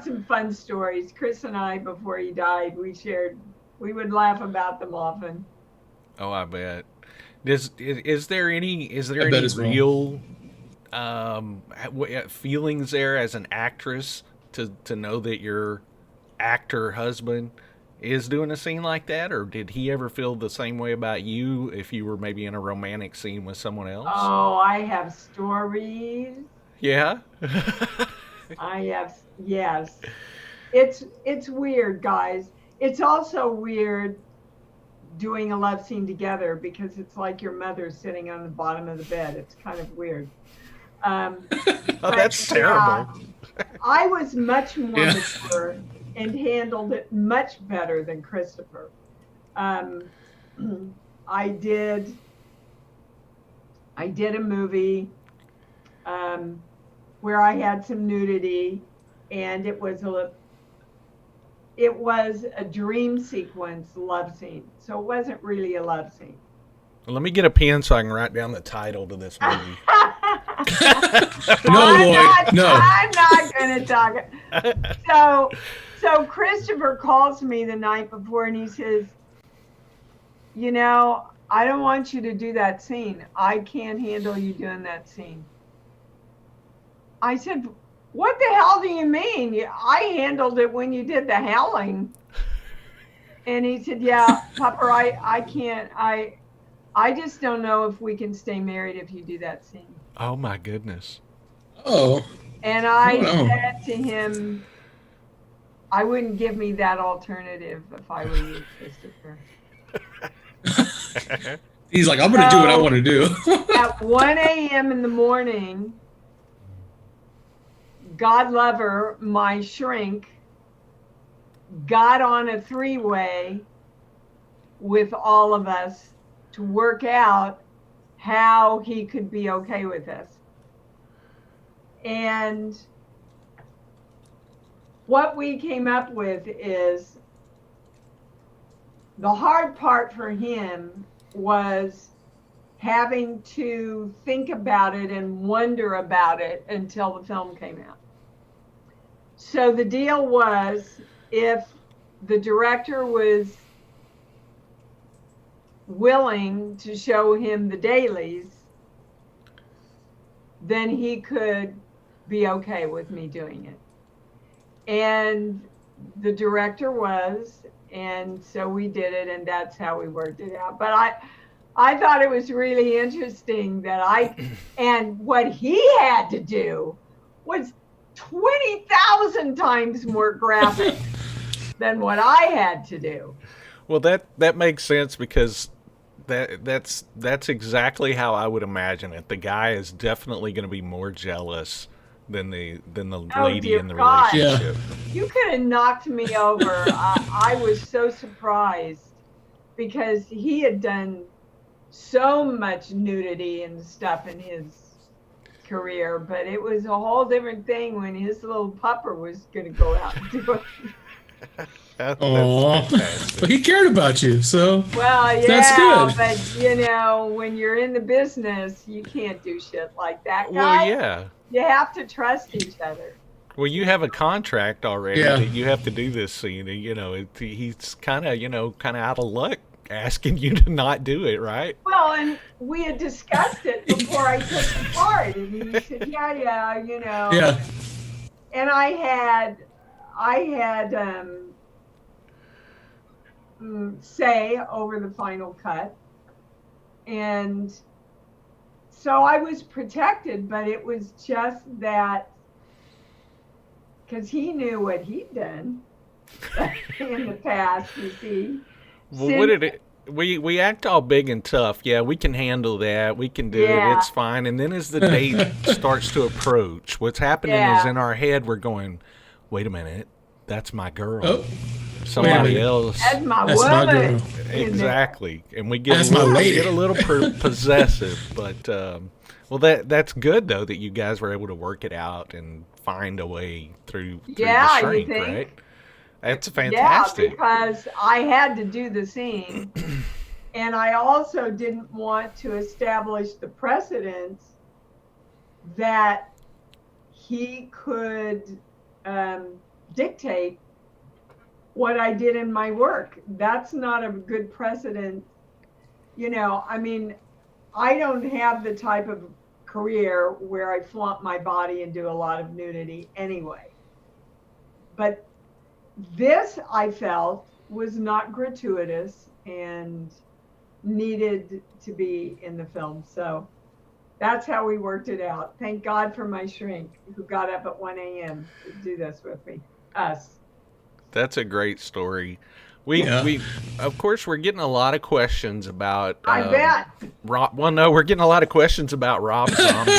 [SPEAKER 3] some fun stories. Chris and I, before he died, we would laugh about them often.
[SPEAKER 1] Oh, I bet. Is there any real feelings there as an actress to know that your actor husband is doing a scene like that, or did he ever feel the same way about you if you were maybe in a romantic scene with someone else?
[SPEAKER 3] Oh, I have stories.
[SPEAKER 1] Yeah.
[SPEAKER 3] Yes. It's weird, guys. It's also weird doing a love scene together because it's like your mother sitting on the bottom of the bed. It's kind of weird.
[SPEAKER 1] Oh, that's terrible.
[SPEAKER 3] I was much more mature and handled it much better than Christopher. I did a movie where I had some nudity, and it was a dream sequence love scene. So it wasn't really a love scene.
[SPEAKER 1] Well, let me get a pen so I can write down the title to this movie.
[SPEAKER 2] No, Lloyd, no.
[SPEAKER 3] I'm not going to talk. So Christopher calls me the night before and he says, I don't want you to do that scene. I can't handle you doing that scene. I said, what the hell do you mean? I handled it when you did the Howling. And he said, yeah, Papa, I can't. I just don't know if we can stay married if you do that scene.
[SPEAKER 1] Oh, my goodness.
[SPEAKER 2] Oh.
[SPEAKER 3] And I said to him, I wouldn't give me that alternative if I were you, Christopher.
[SPEAKER 2] He's like, I'm going to do what I want to do.
[SPEAKER 3] At 1 a.m. in the morning, God love her, my shrink, got on a three-way with all of us to work out how he could be okay with us. And what we came up with is the hard part for him was having to think about it and wonder about it until the film came out. So the deal was, if the director was willing to show him the dailies, then he could be okay with me doing it. And the director was, and so we did it, and that's how we worked it out. But I thought it was really interesting that and what he had to do was 20,000 times more graphic than what I had to do.
[SPEAKER 1] Well, that makes sense because that's exactly how I would imagine it. The guy is definitely going to be more jealous than the lady in the relationship.
[SPEAKER 3] Yeah. You could have knocked me over. I was so surprised because he had done so much nudity and stuff in his career, but it was a whole different thing when his little pupper was going to go out and do it.
[SPEAKER 2] But he cared about you, so that's good.
[SPEAKER 3] But when you're in the business, you can't do shit like that.
[SPEAKER 1] Well, yeah.
[SPEAKER 3] You have to trust each other.
[SPEAKER 1] Well, you have a contract already that you have to do this scene. He's kind of out of luck asking you to not do it, right?
[SPEAKER 3] Well, and we had discussed it before I took the part, and he said, "Yeah,
[SPEAKER 2] Yeah.
[SPEAKER 3] And I had say over the final cut, and so I was protected, but it was just that because he knew what he'd done in the past, you see.
[SPEAKER 1] Well, what did it? We act all big and tough. Yeah, we can handle that. We can do it.
[SPEAKER 3] Yeah.
[SPEAKER 1] It's fine. And then as the date starts to approach, what's happening is in our head we're going, "Wait a minute, that's my girl.
[SPEAKER 2] Oh,
[SPEAKER 1] Somebody else."
[SPEAKER 3] That's my
[SPEAKER 2] That's my
[SPEAKER 3] woman.
[SPEAKER 2] girl.
[SPEAKER 1] Exactly. And we get
[SPEAKER 2] That's
[SPEAKER 1] a little,
[SPEAKER 2] my lady.
[SPEAKER 1] get a little possessive, but well, that's good though that you guys were able to work it out and find a way through
[SPEAKER 3] Yeah,
[SPEAKER 1] the
[SPEAKER 3] you
[SPEAKER 1] shrink,
[SPEAKER 3] think?
[SPEAKER 1] right? That's fantastic.
[SPEAKER 3] Yeah, because I had to do the scene, and I also didn't want to establish the precedent that he could dictate what I did in my work. That's not a good precedent. I mean, I don't have the type of career where I flaunt my body and do a lot of nudity anyway. But this, I felt, was not gratuitous and needed to be in the film. So that's how we worked it out. Thank God for my shrink who got up at 1 a.m. to do this with me. Us.
[SPEAKER 1] That's a great story. We
[SPEAKER 2] Yeah.
[SPEAKER 1] of course we're getting a lot of questions about
[SPEAKER 3] I bet.
[SPEAKER 1] Rob. Well, no, we're getting a lot of questions about Rob Zombie.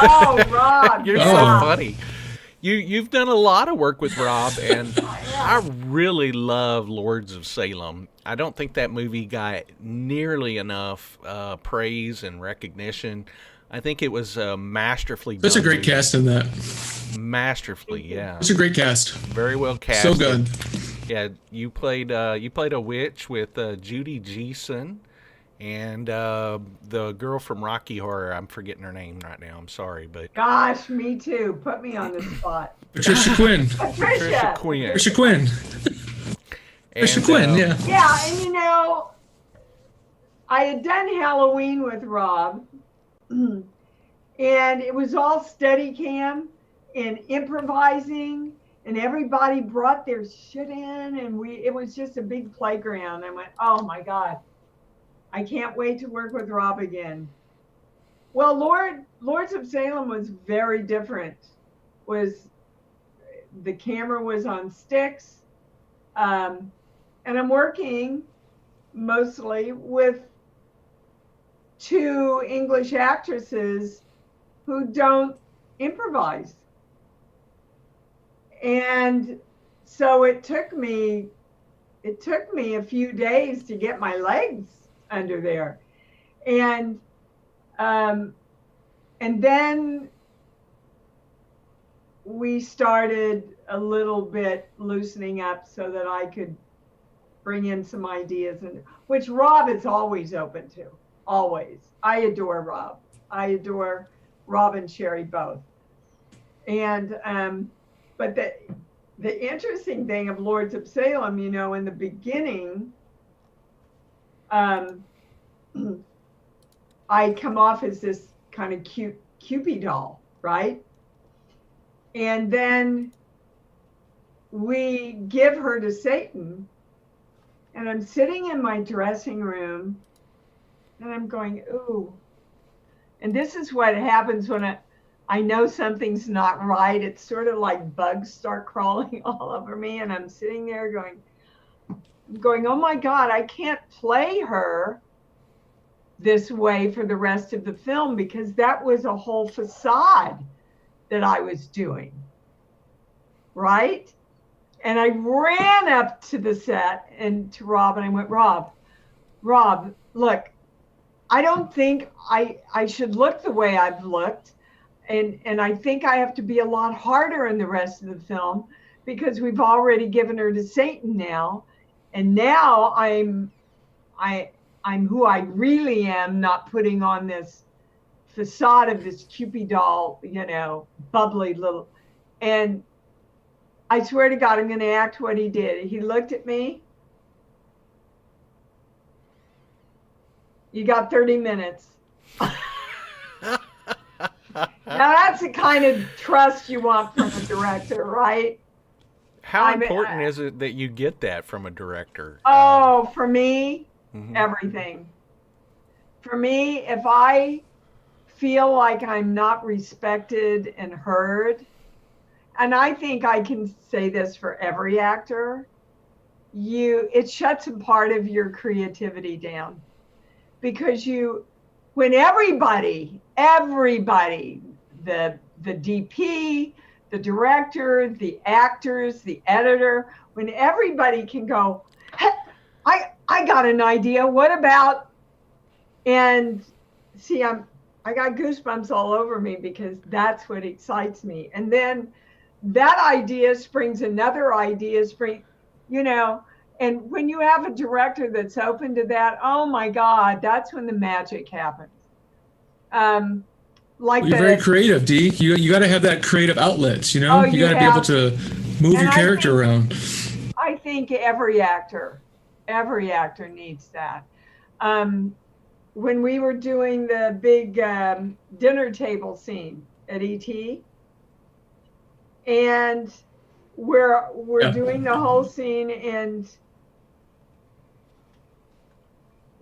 [SPEAKER 3] Oh, Rob.
[SPEAKER 1] You're
[SPEAKER 3] yeah.
[SPEAKER 1] so funny. You've done a lot of work with Rob, and I really love Lords of Salem. I don't think that movie got nearly enough praise and recognition. I think it was masterfully done.
[SPEAKER 2] Such a great
[SPEAKER 1] movie.
[SPEAKER 2] cast in that.
[SPEAKER 1] Masterfully, yeah.
[SPEAKER 2] Such a great cast.
[SPEAKER 1] Very well cast.
[SPEAKER 2] So good.
[SPEAKER 1] Yeah, you played a witch with Judy Geeson and the girl from Rocky Horror. I'm forgetting her name right now. I'm sorry, but
[SPEAKER 3] Gosh, me too. Put me on the spot.
[SPEAKER 2] Patricia Quinn.
[SPEAKER 3] Patricia.
[SPEAKER 1] Quinn.
[SPEAKER 2] Patricia Quinn. Patricia Quinn, yeah.
[SPEAKER 3] Yeah, and I had done Halloween with Rob, and it was all Steadicam and improvising, and everybody brought their shit in, and it was just a big playground. I went, oh my God, I can't wait to work with Rob again. Well, Lords of Salem was very different. The camera was on sticks, and I'm working mostly with two English actresses who don't improvise. And so it took me a few days to get my legs under there. And then we started a little bit loosening up so that I could bring in some ideas, and which Rob is always open to. Always. I adore Rob. I adore Rob and Sherry both. And but the interesting thing of Lords of Salem, in the beginning, I come off as this kind of cute Cupid doll, right? And then we give her to Satan, and I'm sitting in my dressing room, and I'm going, ooh. And this is what happens when I know something's not right. It's sort of like bugs start crawling all over me, and I'm sitting there going, oh my God, I can't play her this way for the rest of the film, because that was a whole facade that I was doing, right? And I ran up to the set and to Rob, and I went, Rob, look, I don't think I should look the way I've looked. And I think I have to be a lot harder in the rest of the film, because we've already given her to Satan now. And now I'm who I really am, not putting on this facade of this Cupid doll, bubbly little. And I swear to God, I'm going to act what he did. He looked at me You got 30 minutes. Now that's the kind of trust you want from a director, right?
[SPEAKER 1] How important is it that you get that from a director?
[SPEAKER 3] Oh, for me,
[SPEAKER 1] Mhm.
[SPEAKER 3] everything. For me, if I feel like I'm not respected and heard, and I think I can say this for every actor, it shuts a part of your creativity down. Because when everybody, the DP, the director, the actors, the editor, when everybody can go, hey, I got an idea. What about, and see, I got goosebumps all over me because that's what excites me. And then that idea springs another idea, and when you have a director that's open to that, oh my God, that's when the magic happens.
[SPEAKER 2] Well, you're very creative, Dee. You got to have that creative outlets.
[SPEAKER 3] Oh,
[SPEAKER 2] You
[SPEAKER 3] you
[SPEAKER 2] got to be able
[SPEAKER 3] have,
[SPEAKER 2] to move
[SPEAKER 3] and
[SPEAKER 2] your character around.
[SPEAKER 3] I think every actor needs that. When we were doing the big dinner table scene at ET, and we're doing the whole scene, and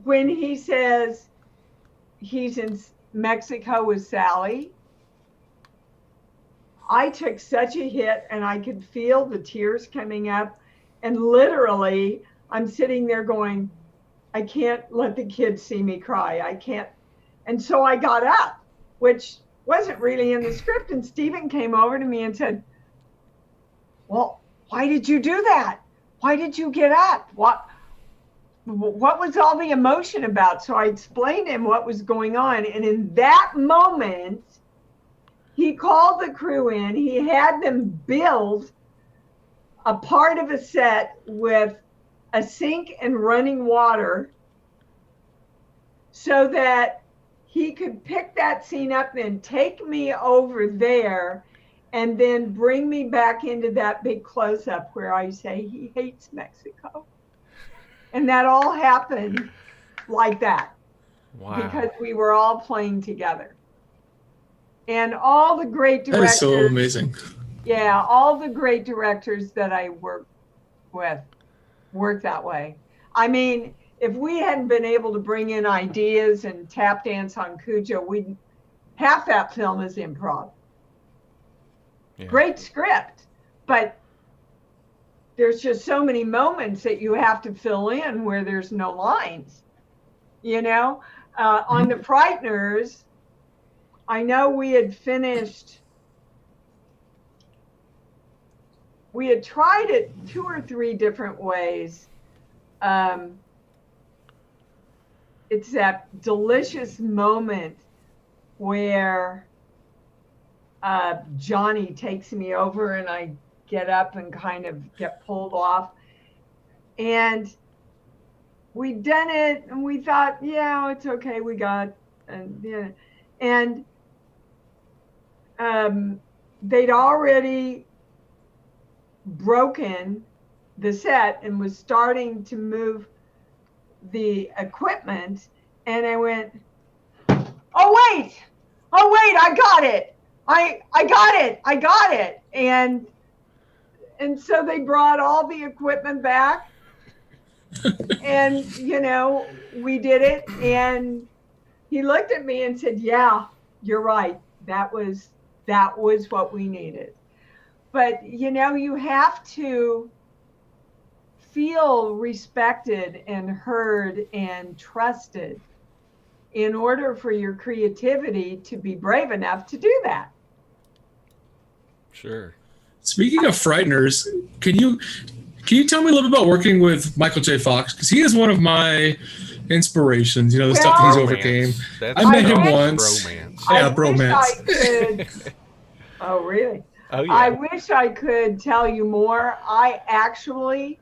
[SPEAKER 3] when he says he's in Mexico with Sally, I took such a hit and I could feel the tears coming up. And literally, I'm sitting there going, I can't let the kids see me cry. I can't. And so I got up, which wasn't really in the script. And Stephen came over to me and said, well, why did you do that? Why did you get up? What was all the emotion about? So I explained to him what was going on. And in that moment, he called the crew in. He had them build a part of a set with a sink and running water so that he could pick that scene up and take me over there and then bring me back into that big close-up where I say he hates Mexico. And that all happened like that.
[SPEAKER 1] Wow.
[SPEAKER 3] Because we were all playing together. And all the great directors.
[SPEAKER 2] That is so amazing.
[SPEAKER 3] Yeah, all the great directors that I work with work that way. I mean, if we hadn't been able to bring in ideas and tap dance on Cujo, half that film is improv. Yeah. Great script, but there's just so many moments that you have to fill in where there's no lines. On the Frightmares, I know we had tried it 2 or 3 different ways. It's that delicious moment where Johnny takes me over and I get up and kind of get pulled off. And we'd done it and we thought, yeah, it's okay. We got, and they'd already broken the set and was starting to move the equipment. And I went, oh wait, I got it. I got it. And so they brought all the equipment back and, we did it. And he looked at me and said, yeah, you're right. That was what we needed. But, you have to feel respected and heard and trusted in order for your creativity to be brave enough to do that.
[SPEAKER 1] Sure.
[SPEAKER 2] Speaking of Frighteners, can you tell me a little bit about working with Michael J. Fox? Because he is one of my inspirations, the stuff that he's overcame. I met him once.
[SPEAKER 1] Bromance.
[SPEAKER 2] Yeah, bromance.
[SPEAKER 3] Oh, really?
[SPEAKER 1] Oh, yeah.
[SPEAKER 3] I wish I could tell you more. I actually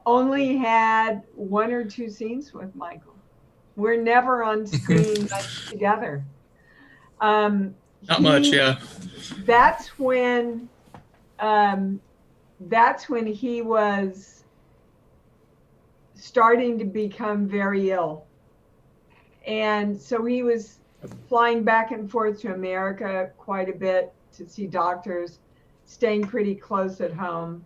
[SPEAKER 3] only had 1 or 2 scenes with Michael. We're never on screen much together.
[SPEAKER 2] Not much, yeah.
[SPEAKER 3] That's when he was starting to become very ill. And so he was flying back and forth to America quite a bit to see doctors, staying pretty close at home.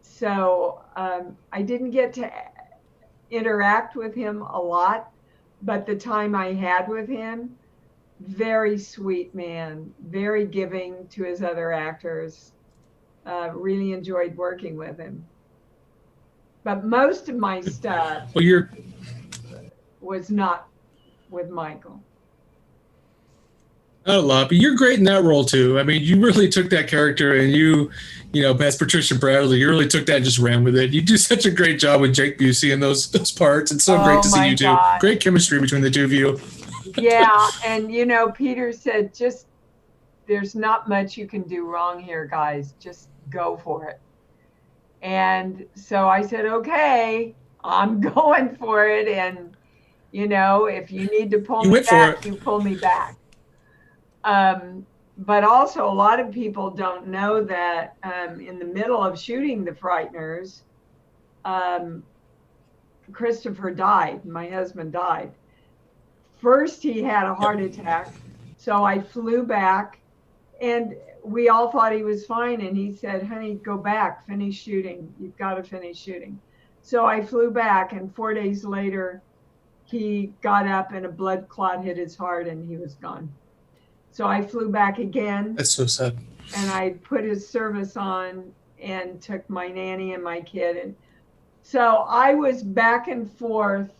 [SPEAKER 3] So I didn't get to interact with him a lot, but the time I had with him, very sweet man, very giving to his other actors. Really enjoyed working with him. But most of my stuff was not with Michael.
[SPEAKER 2] Not a lot, but you're great in that role too. I mean, you really took that character and you know, as Patricia Bradley, you really took that and just ran with it. You do such a great job with Jake Busey in those parts. It's so great to see you two. Great chemistry between the two of you.
[SPEAKER 3] Yeah, and you know, Peter said, just there's not much you can do wrong here, guys. Just go for it. And so I said, okay, I'm going for it. And you know, if you need to pull me back, you pull me back. But also, a lot of people don't know that in the middle of shooting the Frighteners, Christopher died. My husband died. First, he had a heart attack. So I flew back, and we all thought he was fine. And he said, honey, go back, finish shooting. You've got to finish shooting. So I flew back, and 4 days later, he got up and a blood clot hit his heart, and he was gone. So I flew back again.
[SPEAKER 2] That's so sad.
[SPEAKER 3] And I put his service on and took my nanny and my kid. And so I was back and forth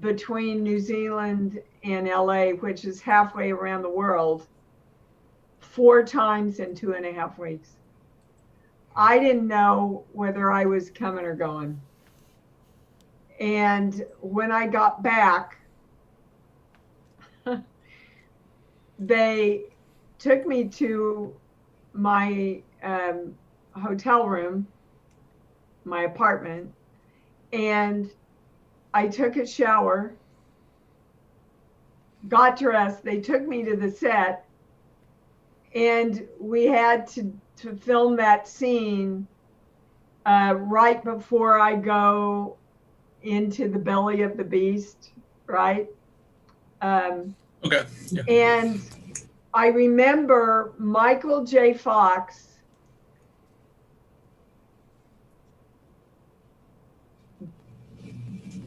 [SPEAKER 3] between New Zealand and LA, which is halfway around the world, 4 times in 2.5 weeks. I didn't know whether I was coming or going. And when I got back, they took me to my hotel room, my apartment, and I took a shower, got dressed. They took me to the set, and we had to film that scene right before I go into the belly of the beast, right?
[SPEAKER 2] Okay. Yeah.
[SPEAKER 3] And I remember Michael J. Fox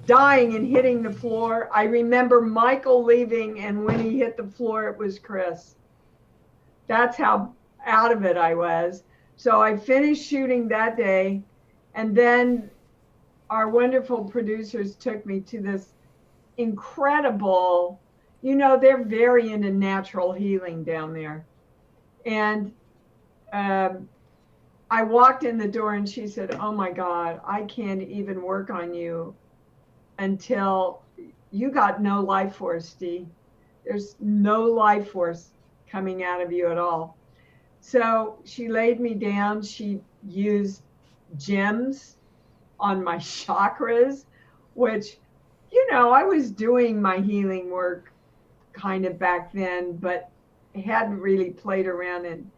[SPEAKER 3] dying and hitting the floor. I remember Michael leaving, and when he hit the floor, it was Chris. That's how out of it I was. So I finished shooting that day, and then our wonderful producers took me to this incredible, you know, they're very into natural healing down there. And I walked in the door and she said, oh my God, I can't even work on you until you got no life force, Dee. There's no life force coming out of you at all. So she laid me down. She used gems on my chakras, which, you know, I was doing my healing work kind of back then, but hadn't really played around in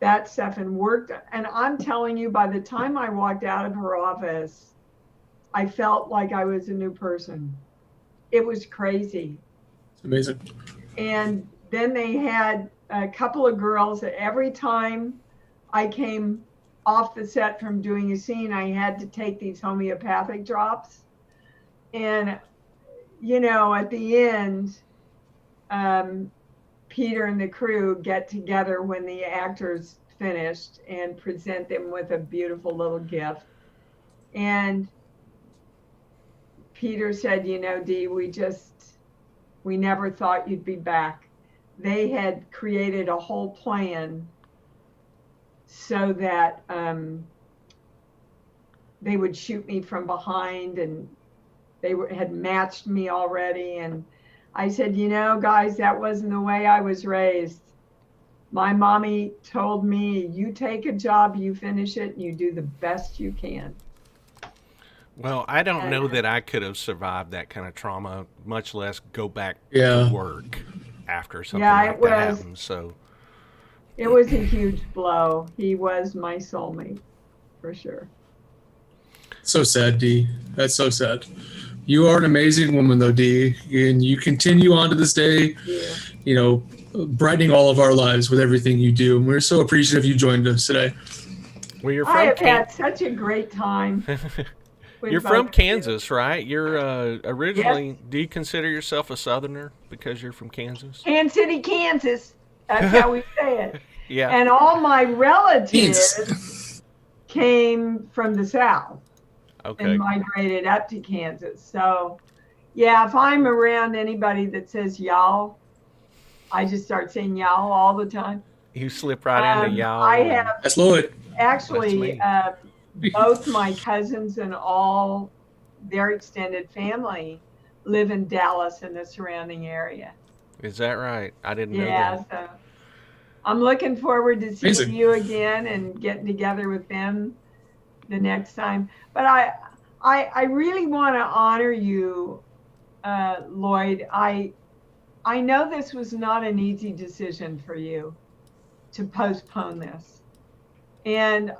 [SPEAKER 3] that stuff and worked. And I'm telling you, by the time I walked out of her office, I felt like I was a new person. It was crazy.
[SPEAKER 2] It's amazing.
[SPEAKER 3] And then they had a couple of girls that every time I came off the set from doing a scene, I had to take these homeopathic drops. And, you know, at the end, Peter and the crew get together when the actors finished and present them with a beautiful little gift. And Peter said, you know, Dee, we never thought you'd be back. They had created a whole plan so that they would shoot me from behind, and they had matched me already. And I said, you know, guys, that wasn't the way I was raised. My mommy told me, you take a job, you finish it, and you do the best you can.
[SPEAKER 1] Well, I don't know that I could have survived that kind of trauma, much less go back to work after something like that happened. So
[SPEAKER 3] it was a huge blow. He was my soulmate, for sure.
[SPEAKER 2] So sad, Dee. That's so sad. You are an amazing woman, though, Dee, and you continue on to this day, you know, brightening all of our lives with everything you do. And we're so appreciative you joined us today.
[SPEAKER 1] Well, you're
[SPEAKER 3] I
[SPEAKER 1] from
[SPEAKER 3] have had such a great time.
[SPEAKER 1] You're from Kansas, right? You're originally.
[SPEAKER 3] Yes.
[SPEAKER 1] Do you consider yourself a Southerner because you're from Kansas?
[SPEAKER 3] Kansas City, Kansas. That's how we say it.
[SPEAKER 1] Yeah.
[SPEAKER 3] And all my relatives
[SPEAKER 2] Yes.
[SPEAKER 3] came from the South
[SPEAKER 1] Okay.
[SPEAKER 3] and migrated up to Kansas. So, yeah, if I'm around anybody that says y'all, I just start saying y'all all the time.
[SPEAKER 1] You slip right into y'all.
[SPEAKER 3] I have
[SPEAKER 2] That's Lloyd.
[SPEAKER 3] actually both my cousins and all their extended family live in Dallas and the surrounding area.
[SPEAKER 1] Is that right? I didn't know
[SPEAKER 3] Yeah,
[SPEAKER 1] that.
[SPEAKER 3] so I'm looking forward to seeing
[SPEAKER 2] Amazing.
[SPEAKER 3] you again and getting together with them the next time. But I really want to honor you, Lloyd. I know this was not an easy decision for you to postpone this. And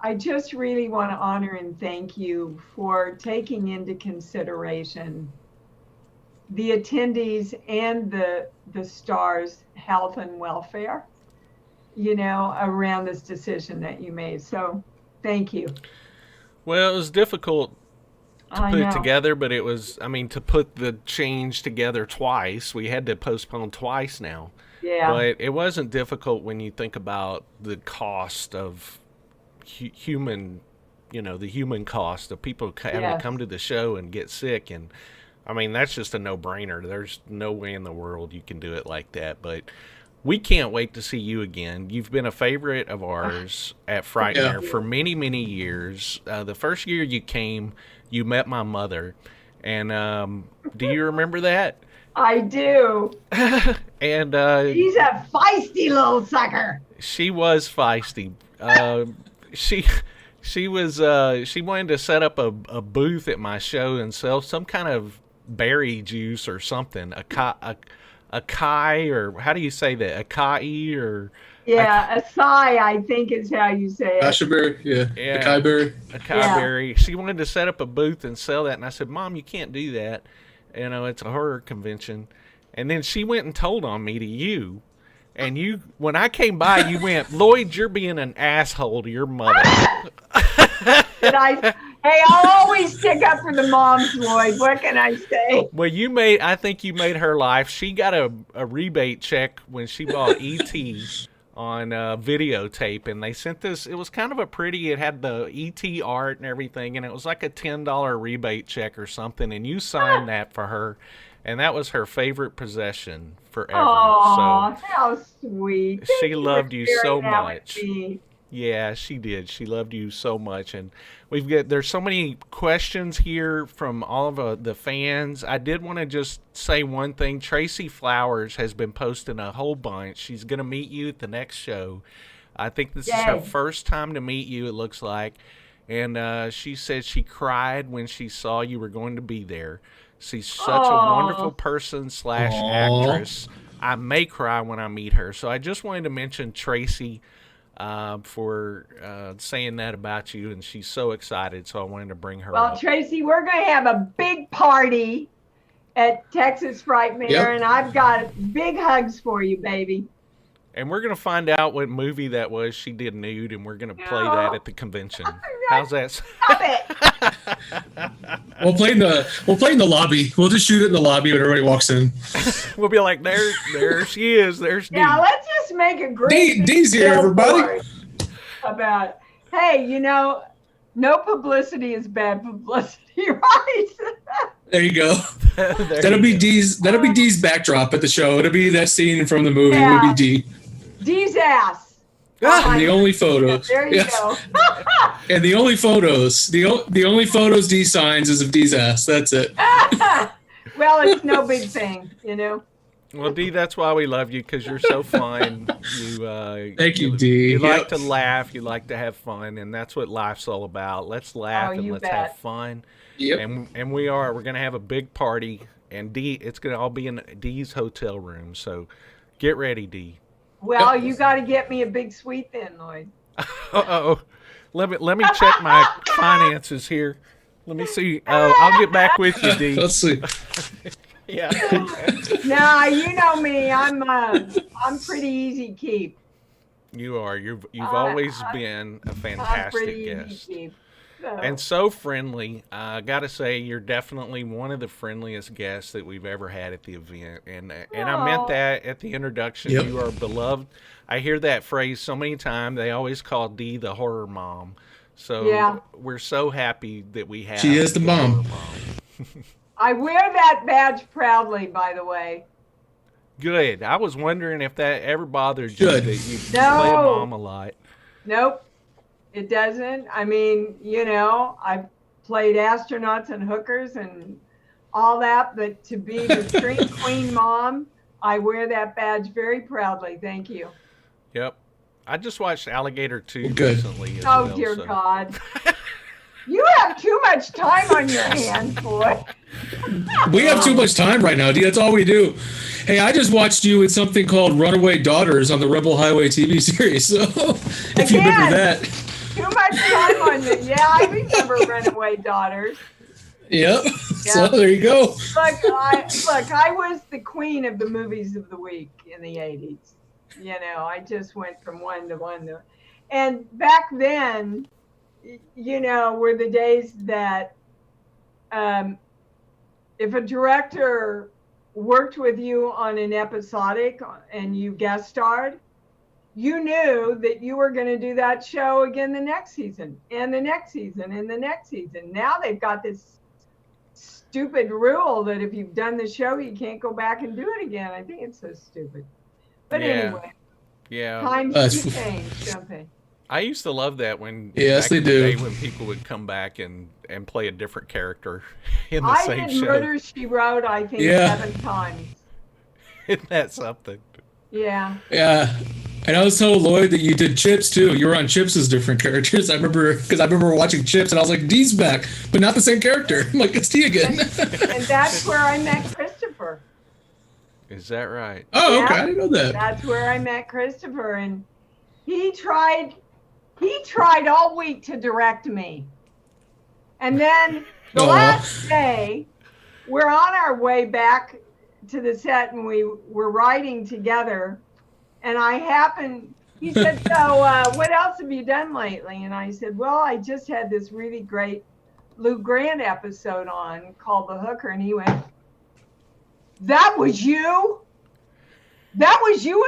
[SPEAKER 3] I just really want to honor and thank you for taking into consideration the attendees and the stars' health and welfare, around this decision that you made. So thank you.
[SPEAKER 1] Well, it was difficult to
[SPEAKER 3] I
[SPEAKER 1] put
[SPEAKER 3] know.
[SPEAKER 1] it together, but it was, to put the change together twice. We had to postpone twice now.
[SPEAKER 3] Yeah.
[SPEAKER 1] But it wasn't difficult when you think about the cost of human, the human cost of people having to
[SPEAKER 3] Yes.
[SPEAKER 1] come to the show and get sick. And that's just a no-brainer. There's no way in the world you can do it like that. But we can't wait to see you again. You've been a favorite of ours at Frightmare for many, many years. The first year you came, you met my mother. And do you remember that?
[SPEAKER 3] I do.
[SPEAKER 1] And
[SPEAKER 3] He's a feisty little sucker.
[SPEAKER 1] she was feisty. She wanted to set up a booth at my show and sell some kind of berry juice or something. Acai, or how do you say that? Acai or
[SPEAKER 3] Yeah, acai, I think is how you say it.
[SPEAKER 2] Asherberry, yeah.
[SPEAKER 1] Yeah.
[SPEAKER 2] Acai berry.
[SPEAKER 1] acai
[SPEAKER 3] Yeah.
[SPEAKER 1] berry. She wanted to set up a booth and sell that, and I said, "Mom, you can't do that. It's a horror convention." And then she went and told on me to you. And you, when I came by, you went, "Lloyd, you're being an asshole to your mother."
[SPEAKER 3] Hey, I'll always stick up for the moms, Lloyd. What can I say?
[SPEAKER 1] Well, I think you made her life. She got a rebate check when she bought E.T. on videotape, and they sent this. It was kind of it had the E.T. art and everything, and it was like a $10 rebate check or something, and you signed that for her, and that was her favorite possession forever.
[SPEAKER 3] Oh,
[SPEAKER 1] So
[SPEAKER 3] how sweet.
[SPEAKER 1] she
[SPEAKER 3] Thank you for
[SPEAKER 1] loved you so
[SPEAKER 3] sharing that with
[SPEAKER 1] much.
[SPEAKER 3] me.
[SPEAKER 1] Yeah, she did. She loved you so much, and there's so many questions here from all of the fans. I did want to just say one thing. Tracy Flowers has been posting a whole bunch. She's going to meet you at the next show. I think this is her
[SPEAKER 3] Yay.
[SPEAKER 1] first time to meet you, it looks like. And she said she cried when she saw you were going to be there. She's such a
[SPEAKER 3] Aw.
[SPEAKER 1] wonderful person / actress. I may cry when I meet her. So I just wanted to mention Tracy for saying that about you, and she's so excited, so I wanted to bring her
[SPEAKER 3] Well,
[SPEAKER 1] up.
[SPEAKER 3] Tracy, we're going to have a big party at Texas Frightmare,
[SPEAKER 2] Yep.
[SPEAKER 3] and I've got big hugs for you, baby.
[SPEAKER 1] And we're going to find out what movie that was she did nude, and we're going to play
[SPEAKER 3] No.
[SPEAKER 1] that at the convention. How's that?
[SPEAKER 3] Stop it.
[SPEAKER 2] We'll play in the lobby. We'll just shoot it in the lobby when everybody walks in.
[SPEAKER 1] We'll be like, there she is. There's Dee.
[SPEAKER 3] Yeah, let's just make a great
[SPEAKER 2] Dee's here, everybody.
[SPEAKER 3] billboard about, hey, no publicity is bad publicity, right?
[SPEAKER 2] There you go.
[SPEAKER 1] There
[SPEAKER 2] That'll
[SPEAKER 1] you
[SPEAKER 2] be
[SPEAKER 1] go.
[SPEAKER 2] Dee's backdrop at the show. It'll be that scene from the movie.
[SPEAKER 3] Yeah.
[SPEAKER 2] It'll be Dee.
[SPEAKER 3] D's ass.
[SPEAKER 2] And the only photos.
[SPEAKER 3] There you
[SPEAKER 2] Yes.
[SPEAKER 3] go.
[SPEAKER 2] And the only photos. The only photos Dee signs is of Dee's ass. That's it.
[SPEAKER 3] Well, it's no big thing,
[SPEAKER 1] Well, Dee, that's why we love you, because you're so fun.
[SPEAKER 2] Thank you, Dee.
[SPEAKER 1] You like
[SPEAKER 2] Yep.
[SPEAKER 1] to laugh. You like to have fun, and that's what life's all about. Let's laugh and
[SPEAKER 3] you
[SPEAKER 1] let's
[SPEAKER 3] bet.
[SPEAKER 1] have fun.
[SPEAKER 2] Yep.
[SPEAKER 1] And we are. We're going to have a big party, and Dee, it's going to all be in Dee's hotel room. So get ready, Dee.
[SPEAKER 3] Well, you got to get me a big suite then, Lloyd.
[SPEAKER 1] Uh-oh. Let me check my finances here. Let me see. I'll get back with you, Dee.
[SPEAKER 2] Let's see.
[SPEAKER 1] Yeah.
[SPEAKER 3] Nah, you know me. I'm pretty easy keep.
[SPEAKER 1] You are. You've
[SPEAKER 3] I,
[SPEAKER 1] always been a
[SPEAKER 3] I'm pretty
[SPEAKER 1] fantastic
[SPEAKER 3] easy
[SPEAKER 1] guest.
[SPEAKER 3] keep.
[SPEAKER 1] And
[SPEAKER 3] So
[SPEAKER 1] so friendly. I gotta say, you're definitely one of the friendliest guests that we've ever had at the event, and I meant
[SPEAKER 3] oh,
[SPEAKER 1] that at the introduction.
[SPEAKER 2] Yep.
[SPEAKER 1] You are beloved. I hear that phrase so many times. They always call Dee the horror mom.
[SPEAKER 3] yeah.
[SPEAKER 1] So we're so happy that we have
[SPEAKER 2] She is the
[SPEAKER 1] horror
[SPEAKER 2] mom.
[SPEAKER 1] mom.
[SPEAKER 3] I wear that badge proudly, by the way.
[SPEAKER 1] Good. I was wondering if that ever bothered you
[SPEAKER 2] Good.
[SPEAKER 1] that you
[SPEAKER 3] No.
[SPEAKER 1] play a mom a lot.
[SPEAKER 3] Nope, it doesn't. I mean, I've played astronauts and hookers and all that, but to be the scream queen mom, I wear that badge very proudly. Thank you.
[SPEAKER 1] Yep. I just watched Alligator 2
[SPEAKER 2] Good.
[SPEAKER 1] recently as
[SPEAKER 3] Oh,
[SPEAKER 1] well.
[SPEAKER 3] dear
[SPEAKER 1] So.
[SPEAKER 3] God. You have too much time on your hands, boy.
[SPEAKER 2] We have too much time right now, Dee. That's all we do. Hey, I just watched you in something called Runaway Daughters on the Rebel Highway TV series. So, if you remember that.
[SPEAKER 3] Too much time on you. Yeah, I remember Runaway Daughters.
[SPEAKER 2] Yep.
[SPEAKER 3] Yeah.
[SPEAKER 2] So, there you go.
[SPEAKER 3] I was the queen of the movies of the week in the 80s. I just went from one to one. And back then, were the days that if a director worked with you on an episodic and you guest starred, you knew that you were going to do that show again the next season and the next season and the next season. Now they've got this stupid rule that if you've done the show, you can't go back and do it again. I think it's so stupid. But anyway, times do change, don't they?
[SPEAKER 1] I used to love that when
[SPEAKER 2] yes, they
[SPEAKER 1] in the
[SPEAKER 2] do.
[SPEAKER 1] day when people would come back and play a different character in the same
[SPEAKER 3] did
[SPEAKER 1] show.
[SPEAKER 3] Murder, She Wrote, I think 7 times.
[SPEAKER 1] Isn't that something?
[SPEAKER 3] Yeah.
[SPEAKER 2] Yeah. And I was told, Lloyd, that you did Chips too. You were on Chips as different characters. I remember watching Chips and I was like, Dee's back, but not the same character. I'm like, it's Dee again.
[SPEAKER 3] And that's where I met Christopher.
[SPEAKER 1] Is that right?
[SPEAKER 2] Oh, okay. I didn't know that.
[SPEAKER 3] That's where I met Christopher, and he tried all week to direct me. And then the last day, we're on our way back to the set and we were riding together. And he said, so what else have you done lately? And I said, well, I just had this really great Lou Grant episode on called The Hooker. And he went, that was you? That was you?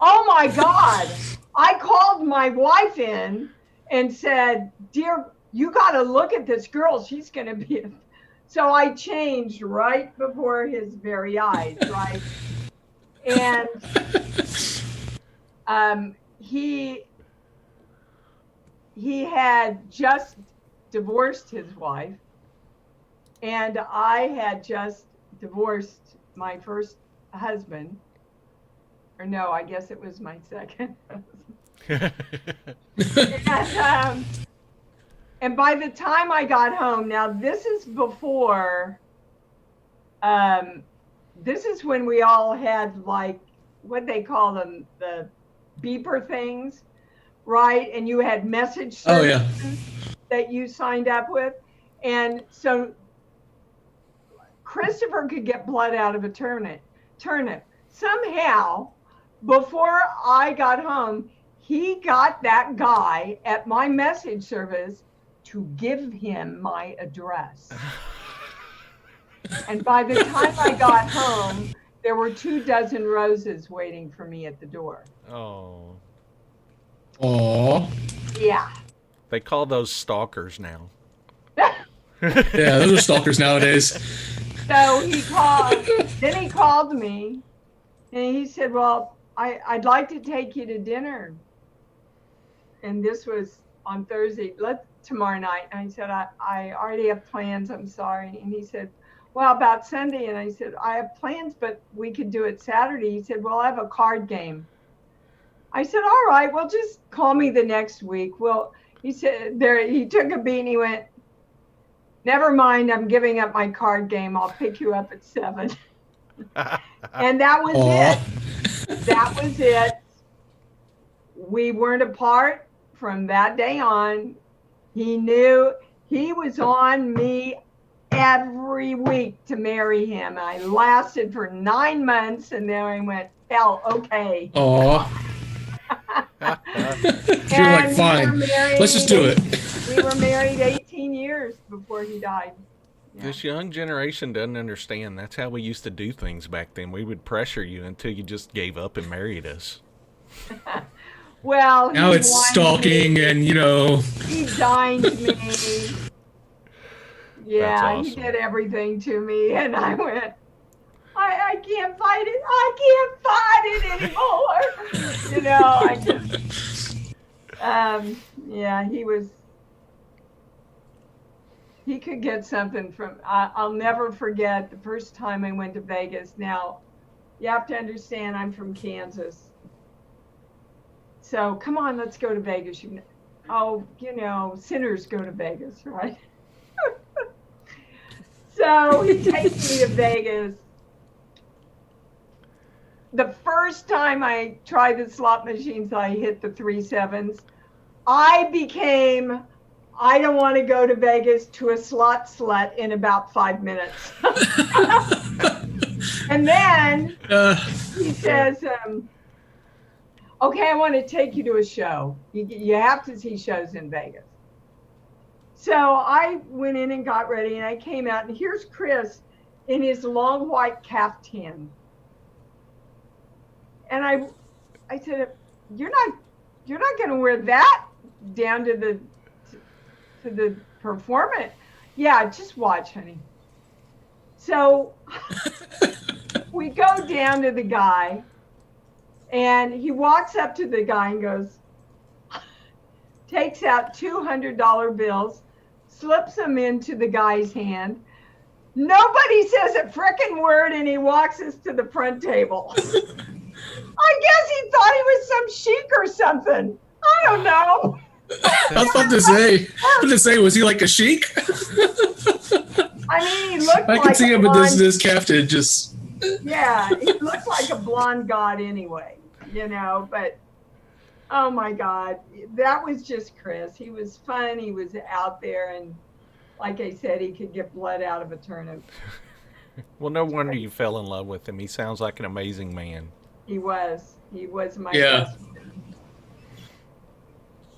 [SPEAKER 3] Oh my God. I called my wife in and said, dear, you got to look at this girl. She's going to be. So I changed right before his very eyes, right? And he had just divorced his wife, and I had just divorced my first husband. Or no, I guess it was my second husband. And by the time I got home, now this is before, this is when we all had like, what they call them, the beeper things, right? And you had message services that you signed up with. And so Christopher could get blood out of a turnip. Somehow, before I got home, he got that guy at my message service to give him my address. And by the time I got home, there were 24 roses waiting for me at the door.
[SPEAKER 1] Oh.
[SPEAKER 2] Aw.
[SPEAKER 3] Yeah.
[SPEAKER 1] They call those stalkers now.
[SPEAKER 2] Yeah, those are stalkers nowadays.
[SPEAKER 3] So he called me and he said, well, I'd like to take you to dinner. And this was on Thursday, tomorrow night. And I said, I already have plans, I'm sorry. And he said, well, about Sunday? And I said, I have plans, but we could do it Saturday. He said, well, I have a card game. I said, all right, well, just call me the next week. Well, he said, he took a beat and he went, never mind, I'm giving up my card game. I'll pick you up at 7. And that was it. That was it. We weren't apart from that day on. He knew He was on me every week to marry him. I lasted for 9 months, and then I went, hell, okay.
[SPEAKER 2] Aw. You're like, fine, let's just do it.
[SPEAKER 3] We were married 18 years before he died. Yeah.
[SPEAKER 1] This young generation doesn't understand. That's how we used to do things back then. We would pressure you until you just gave up and married us.
[SPEAKER 3] Well,
[SPEAKER 2] now it's stalking
[SPEAKER 3] me.
[SPEAKER 2] And,
[SPEAKER 3] He dined me. Yeah,
[SPEAKER 1] awesome.
[SPEAKER 3] He did everything to me, and I went, I can't fight it. I can't fight it anymore. I just, yeah, he could get something from, I'll never forget the first time I went to Vegas. Now, you have to understand, I'm from Kansas. So come on, let's go to Vegas. Sinners go to Vegas, right? So he takes me to Vegas. The first time I tried the slot machines, I hit the 3 7s. I don't want to go to Vegas to a slot slut in about 5 minutes. And then he says, okay, I want to take you to a show. You have to see shows in Vegas. So I went in and got ready, and I came out, and here's Chris in his long white caftan. And I said, you're not going to wear that down to the performance. Yeah, just watch, honey. So we go down to the guy, and he walks up to the guy and goes, takes out $200 bills, slips them into the guy's hand. Nobody says a frickin' word, and he walks us to the front table. I guess he thought he was some sheik or something. I don't know.
[SPEAKER 2] I was about to say, was he like a sheik?
[SPEAKER 3] I mean, he looked like
[SPEAKER 2] I can see him with this caftan just.
[SPEAKER 3] Yeah, he looked like a blonde god anyway, but oh my God, that was just Chris. He was fun. He was out there, and like I said, he could get blood out of a turnip.
[SPEAKER 1] Well, no wonder you fell in love with him. He sounds like an amazing man.
[SPEAKER 3] He was my best friend.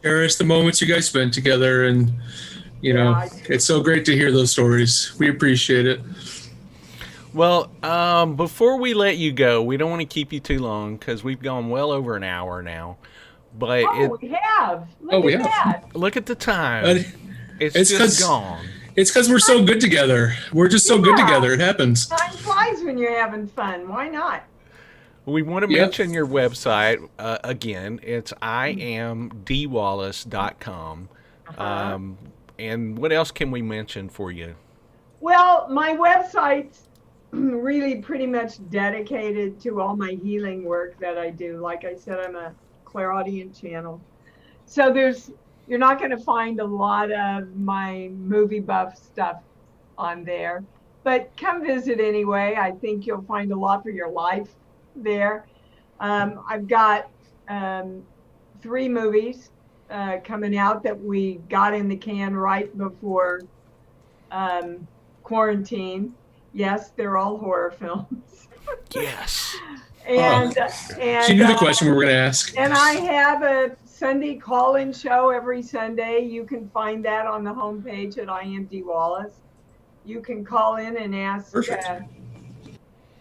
[SPEAKER 2] Cherish the moments you guys spent together, and it's so great to hear those stories. We appreciate it.
[SPEAKER 1] Well, before we let you go, we don't want to keep you too long because we've gone well over an hour now. But
[SPEAKER 3] we have. Look at that.
[SPEAKER 1] Look at the time. It's just gone.
[SPEAKER 2] It's because we're so good together. We're just so good together. It happens.
[SPEAKER 3] Time flies when you're having fun. Why not?
[SPEAKER 1] We want to mention your website again. It's iamdeewallace.com. And what else can we mention for you?
[SPEAKER 3] Well, my website's really pretty much dedicated to all my healing work that I do. Like I said, I'm a clairaudient channel. So you're not going to find a lot of my movie buff stuff on there. But come visit anyway. I think you'll find a lot for your life there. I've got 3 movies coming out that we got in the can right before quarantine. Yes, they're all horror films.
[SPEAKER 1] Yes.
[SPEAKER 3] And
[SPEAKER 2] she knew the question we were going to ask.
[SPEAKER 3] And I have a Sunday call-in show every Sunday. You can find that on the homepage at I Am Dee Wallace. You can call in and ask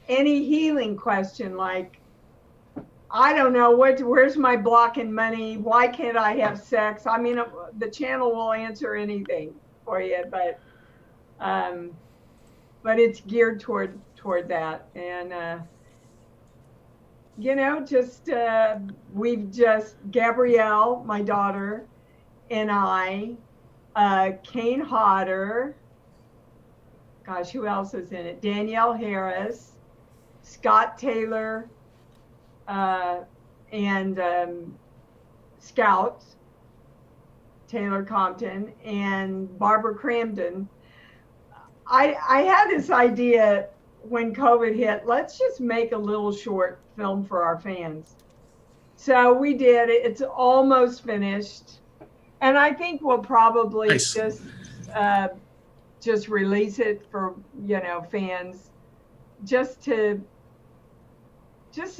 [SPEAKER 3] any healing question, like, I don't know, where's my block in money? Why can't I have sex? I mean, the channel will answer anything for you, but it's geared toward that. And Gabrielle, my daughter, and I, Kane Hodder, gosh, who else is in it? Danielle Harris, Scott Taylor, and Scout, Taylor Compton, and Barbara Cramden. I had this idea when COVID hit, let's just make a little short film for our fans. So we did it. It's almost finished. And I think we'll probably just uh, just release it for, fans, just to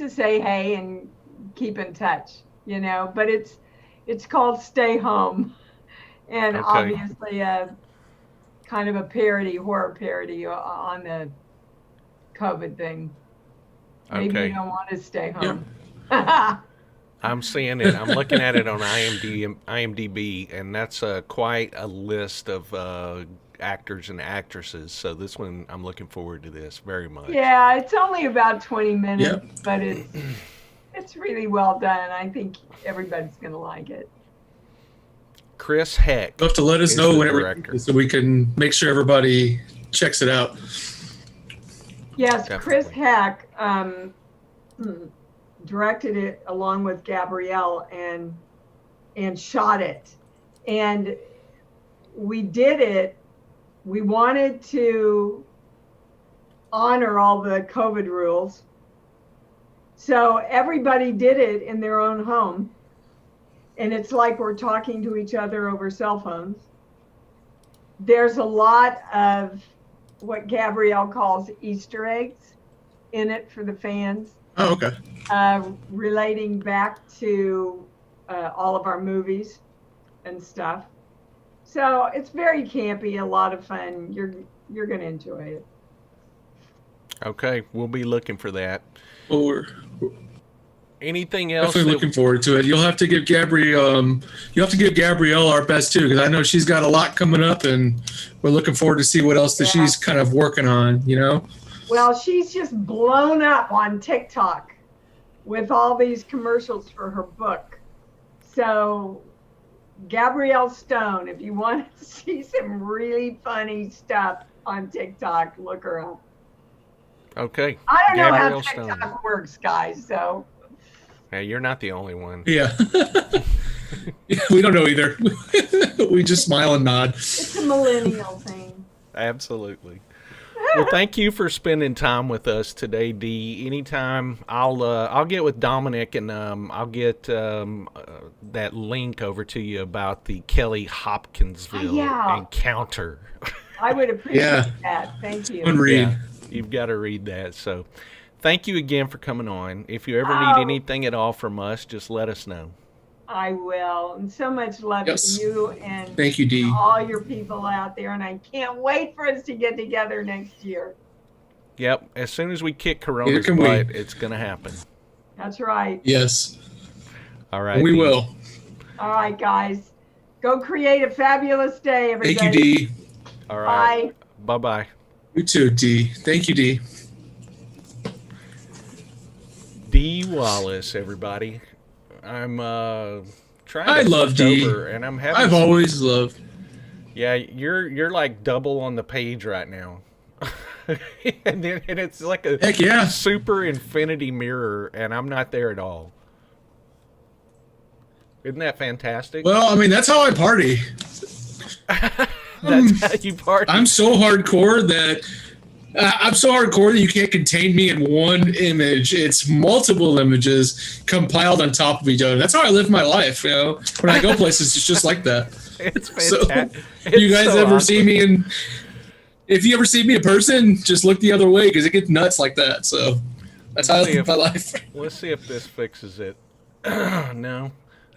[SPEAKER 3] say hey and keep in touch, but it's called Stay Home, and
[SPEAKER 1] Okay.
[SPEAKER 3] obviously kind of a horror parody on the COVID thing. Maybe
[SPEAKER 1] Okay.
[SPEAKER 3] you don't want to stay home.
[SPEAKER 1] I'm seeing it. I'm looking at it on IMDb, and that's quite a list of actors and actresses. So this one, I'm looking forward to this very much.
[SPEAKER 3] Yeah, it's only about 20 minutes,
[SPEAKER 2] Yep.
[SPEAKER 3] but it's really well done. I think everybody's going to like it.
[SPEAKER 1] Chris Heck.
[SPEAKER 2] You'll have to let us
[SPEAKER 1] is
[SPEAKER 2] know
[SPEAKER 1] the
[SPEAKER 2] whenever,
[SPEAKER 1] director.
[SPEAKER 2] so we can make sure everybody checks it out.
[SPEAKER 3] Yes,
[SPEAKER 1] Definitely.
[SPEAKER 3] Chris Heck directed it along with Gabrielle and shot it. And we did it. We wanted to honor all the COVID rules. So everybody did it in their own home. And it's like we're talking to each other over cell phones. There's a lot of what Gabrielle calls Easter eggs in it for the fans,
[SPEAKER 2] Oh, okay.
[SPEAKER 3] relating back to all of our movies and stuff. So it's very campy, a lot of fun. You're going to enjoy it.
[SPEAKER 1] Okay, we'll be looking for that.
[SPEAKER 2] Well, we're
[SPEAKER 1] Anything else?
[SPEAKER 2] definitely looking forward to it. You'll have to give Gabrielle our best too, because I know she's got a lot coming up, and we're looking forward to see what else that she's kind of working on.
[SPEAKER 3] Well, she's just blown up on TikTok with all these commercials for her book. So, Gabrielle Stone, if you want to see some really funny stuff on TikTok, look her up.
[SPEAKER 1] Okay.
[SPEAKER 3] I don't know
[SPEAKER 1] Gabrielle
[SPEAKER 3] how TikTok
[SPEAKER 1] Stone.
[SPEAKER 3] works, guys. So,
[SPEAKER 1] Hey, you're not the only one.
[SPEAKER 2] Yeah. Yeah, we don't know either. We just smile and nod.
[SPEAKER 3] it's a millennial thing.
[SPEAKER 1] Absolutely. Well, thank you for spending time with us today, Dee. Anytime, I'll get with Dominic, and I'll get that link over to you about the Kelly Hopkinsville
[SPEAKER 3] Yeah.
[SPEAKER 1] encounter.
[SPEAKER 3] I would appreciate
[SPEAKER 2] Yeah.
[SPEAKER 3] that. Thank you.
[SPEAKER 2] One read.
[SPEAKER 1] Yeah, you've got to read that. So, thank you again for coming on. If you ever need anything at all from us, just let us know.
[SPEAKER 3] I will. And so much love
[SPEAKER 2] Yes.
[SPEAKER 3] to you and
[SPEAKER 2] Thank you, Dee.
[SPEAKER 3] all your people out there. And I can't wait for us to get together next year.
[SPEAKER 1] Yep, as soon as we kick
[SPEAKER 2] Neither
[SPEAKER 1] Corona's
[SPEAKER 2] can we.
[SPEAKER 1] butt, it's going to happen.
[SPEAKER 3] That's right.
[SPEAKER 2] Yes,
[SPEAKER 1] All right.
[SPEAKER 2] we
[SPEAKER 1] Dee.
[SPEAKER 2] will.
[SPEAKER 3] All right, guys. Go create a fabulous day, everybody.
[SPEAKER 2] Thank you, Dee.
[SPEAKER 1] All right.
[SPEAKER 3] Bye.
[SPEAKER 1] Bye-bye.
[SPEAKER 2] You too, Dee. Thank you, Dee.
[SPEAKER 1] Dee Wallace, everybody. I'm trying to
[SPEAKER 2] I love
[SPEAKER 1] flip
[SPEAKER 2] Dee.
[SPEAKER 1] over, and I'm having
[SPEAKER 2] I've
[SPEAKER 1] some-
[SPEAKER 2] always loved.
[SPEAKER 1] Yeah, you're like double on the page right now. and it's like a
[SPEAKER 2] Heck yeah.
[SPEAKER 1] super infinity mirror, and I'm not there at all. Isn't that fantastic?
[SPEAKER 2] Well, I mean, that's how I party.
[SPEAKER 1] That's how you party.
[SPEAKER 2] I'm so hardcore that you can't contain me in one image. It's multiple images compiled on top of each other. That's how I live my life. When I go places, it's just like that.
[SPEAKER 1] It's
[SPEAKER 2] So,
[SPEAKER 1] fantastic.
[SPEAKER 2] you guys ever see me if you ever see me in person, just look the other way because it gets nuts like that. So that's how I live my life.
[SPEAKER 1] Let's see if this fixes it. No,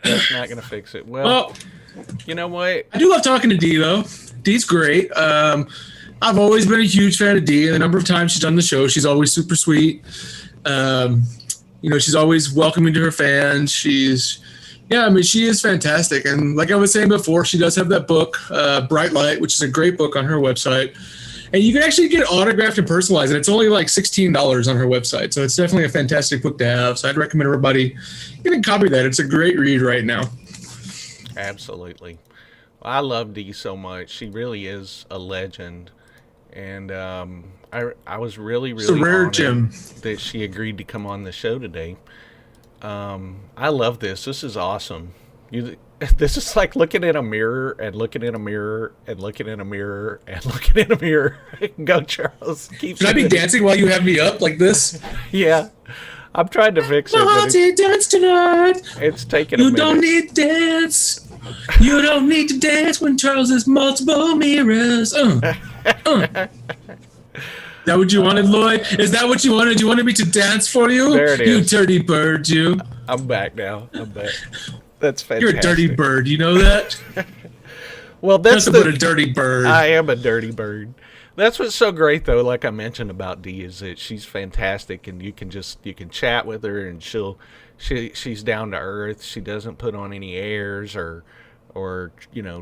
[SPEAKER 1] that's not going to fix it. Well,
[SPEAKER 2] Well,
[SPEAKER 1] you know what?
[SPEAKER 2] I do love talking to Dee, though. Dee's great. I've always been a huge fan of Dee. And the number of times she's done the show, she's always super sweet. She's always welcoming to her fans. She is fantastic. And like I was saying before, she does have that book, Bright Light, which is a great book on her website. And you can actually get it autographed and personalized. And it's only like $16 on her website. So it's definitely a fantastic book to have. So I'd recommend everybody get a copy of that. It's a great read right now.
[SPEAKER 1] Absolutely. I love Dee so much. She really is a legend. And I was really, really
[SPEAKER 2] It's a rare
[SPEAKER 1] honored
[SPEAKER 2] gem.
[SPEAKER 1] that she agreed to come on the show today. I love this. This is awesome. This is like looking in a mirror and looking in a mirror and looking in a mirror and looking in a mirror. Go, Charles. Keep
[SPEAKER 2] Should I be
[SPEAKER 1] saying it.
[SPEAKER 2] dancing while you have me up like this?
[SPEAKER 1] Yeah. I'm trying to fix it, but
[SPEAKER 2] Naughty dance tonight.
[SPEAKER 1] it's taking a
[SPEAKER 2] You
[SPEAKER 1] minute.
[SPEAKER 2] don't need to dance. You don't need to dance when Charles has multiple mirrors. That what you wanted, Lloyd? Is that what you wanted? You wanted me to dance for you?
[SPEAKER 1] There it
[SPEAKER 2] You
[SPEAKER 1] is.
[SPEAKER 2] dirty bird, you.
[SPEAKER 1] I'm back now. I'm back. That's fantastic.
[SPEAKER 2] You're a dirty bird. You know that?
[SPEAKER 1] Well, that's
[SPEAKER 2] Nothing but a dirty bird.
[SPEAKER 1] I am a dirty bird. That's what's so great, though. Like I mentioned about Dee, is that she's fantastic, and you can chat with her, and she's down to earth. She doesn't put on any airs or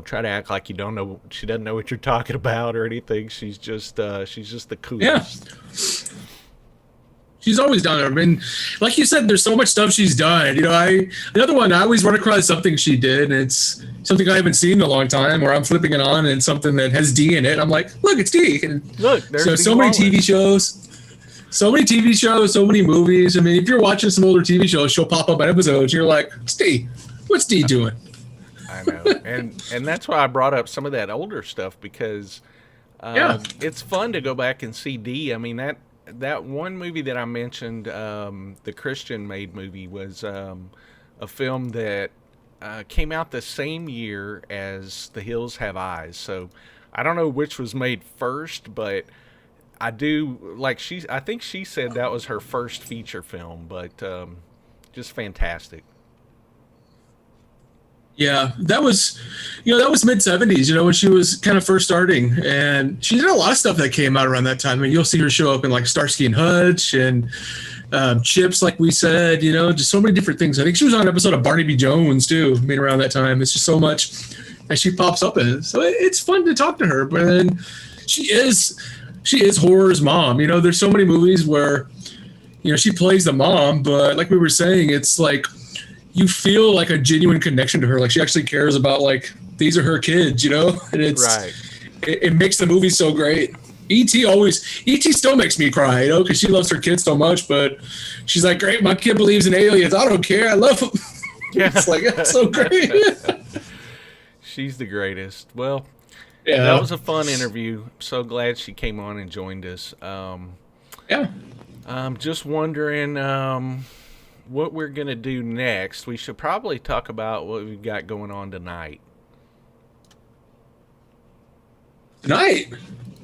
[SPEAKER 1] try to act like you don't know. She doesn't know what you're talking about or anything. She's just the coolest.
[SPEAKER 2] Yeah. She's always done it. I mean, like you said, there's so much stuff she's done. Another one, I always run across something she did, and it's something I haven't seen in a long time, or I'm flipping it on, and it's something that has Dee in it. I'm like, look, it's Dee. And
[SPEAKER 1] Look, there's
[SPEAKER 2] so many TV shows, so many movies. I mean, if you're watching some older TV shows, she'll pop up an episode, and you're like, it's Dee. What's Dee doing?
[SPEAKER 1] I know, and that's why I brought up some of that older stuff, because it's fun to go back and see Dee. I mean, that one movie that I mentioned, the Christian-made movie, was a film that came out the same year as The Hills Have Eyes. So I don't know which was made first, but I think she said that was her first feature film, but just fantastic.
[SPEAKER 2] Yeah, that was mid 70s, when she was kind of first starting, and she did a lot of stuff that came out around that time. I mean, you'll see her show up in like Starsky and Hutch and Chips, like we said, just so many different things. I think she was on an episode of Barney B. Jones too. I mean, around that time, it's just so much that she pops up in. So it's fun to talk to her, but then she is horror's mom. There's so many movies where, she plays the mom, but like we were saying, it's like, you feel like a genuine connection to her. Like she actually cares about, like, these are her kids, and it's
[SPEAKER 1] right.
[SPEAKER 2] It makes the movie so great. E.T. still makes me cry, because she loves her kids so much, but she's like, great, my kid believes in aliens. I don't care. I love him.
[SPEAKER 1] Yeah.
[SPEAKER 2] It's like, that's so great.
[SPEAKER 1] She's the greatest. Well,
[SPEAKER 2] yeah,
[SPEAKER 1] that was a fun interview. I'm so glad she came on and joined us.
[SPEAKER 2] Yeah.
[SPEAKER 1] I'm just wondering, what we're going to do next. We should probably talk about what we've got going on tonight.
[SPEAKER 2] Tonight?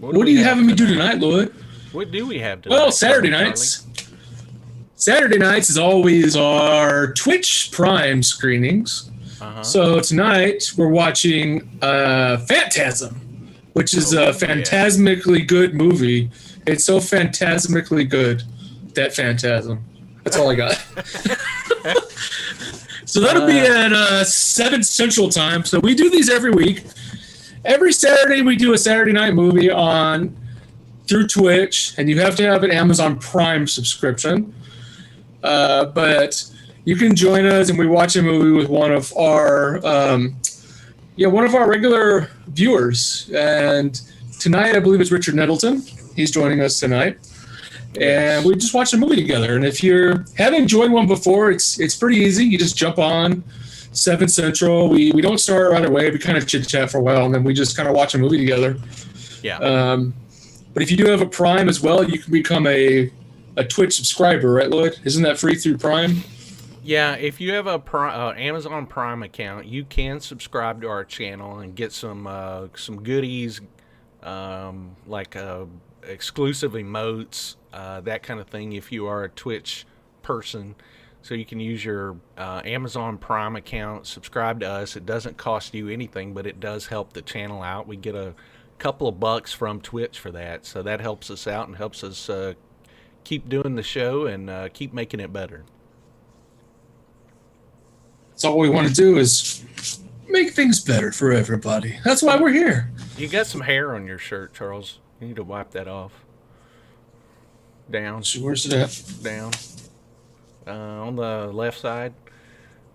[SPEAKER 2] What are you having me do tonight, Lloyd?
[SPEAKER 1] What do we have tonight?
[SPEAKER 2] Well, Saturday nights. Saturday nights is always our Twitch Prime screenings. Uh-huh. So tonight we're watching Phantasm, which is a phantasmically good movie. It's so phantasmically good, that Phantasm. That's all I got. So that'll be at 7 Central Time. So we do these every week. Every Saturday we do a Saturday night movie through Twitch, and you have to have an Amazon Prime subscription. But you can join us, and we watch a movie with one of our regular viewers. And tonight I believe it's Richard Nettleton. He's joining us tonight. And we just watch a movie together. And if you haven't joined one before, it's pretty easy. You just jump on 7 Central. We don't start right away. We kind of chit-chat for a while, and then we just kind of watch a movie together.
[SPEAKER 1] Yeah.
[SPEAKER 2] But if you do have a Prime as well, you can become a Twitch subscriber, right, Lloyd? Isn't that free through Prime?
[SPEAKER 1] Yeah, if you have a Amazon Prime account, you can subscribe to our channel and get some goodies, like exclusive emotes, that kind of thing, if you are a Twitch person. So you can use your Amazon Prime account, subscribe to us. It doesn't cost you anything, but it does help the channel out. We get a couple of bucks from Twitch for that, so that helps us out and helps us keep doing the show and keep making it better.
[SPEAKER 2] That's all we want to do is make things better for everybody. That's why we're here.
[SPEAKER 1] You got some hair on your shirt, Charles. You need to wipe that off. Down.
[SPEAKER 2] So where's it at?
[SPEAKER 1] Down. On the left side.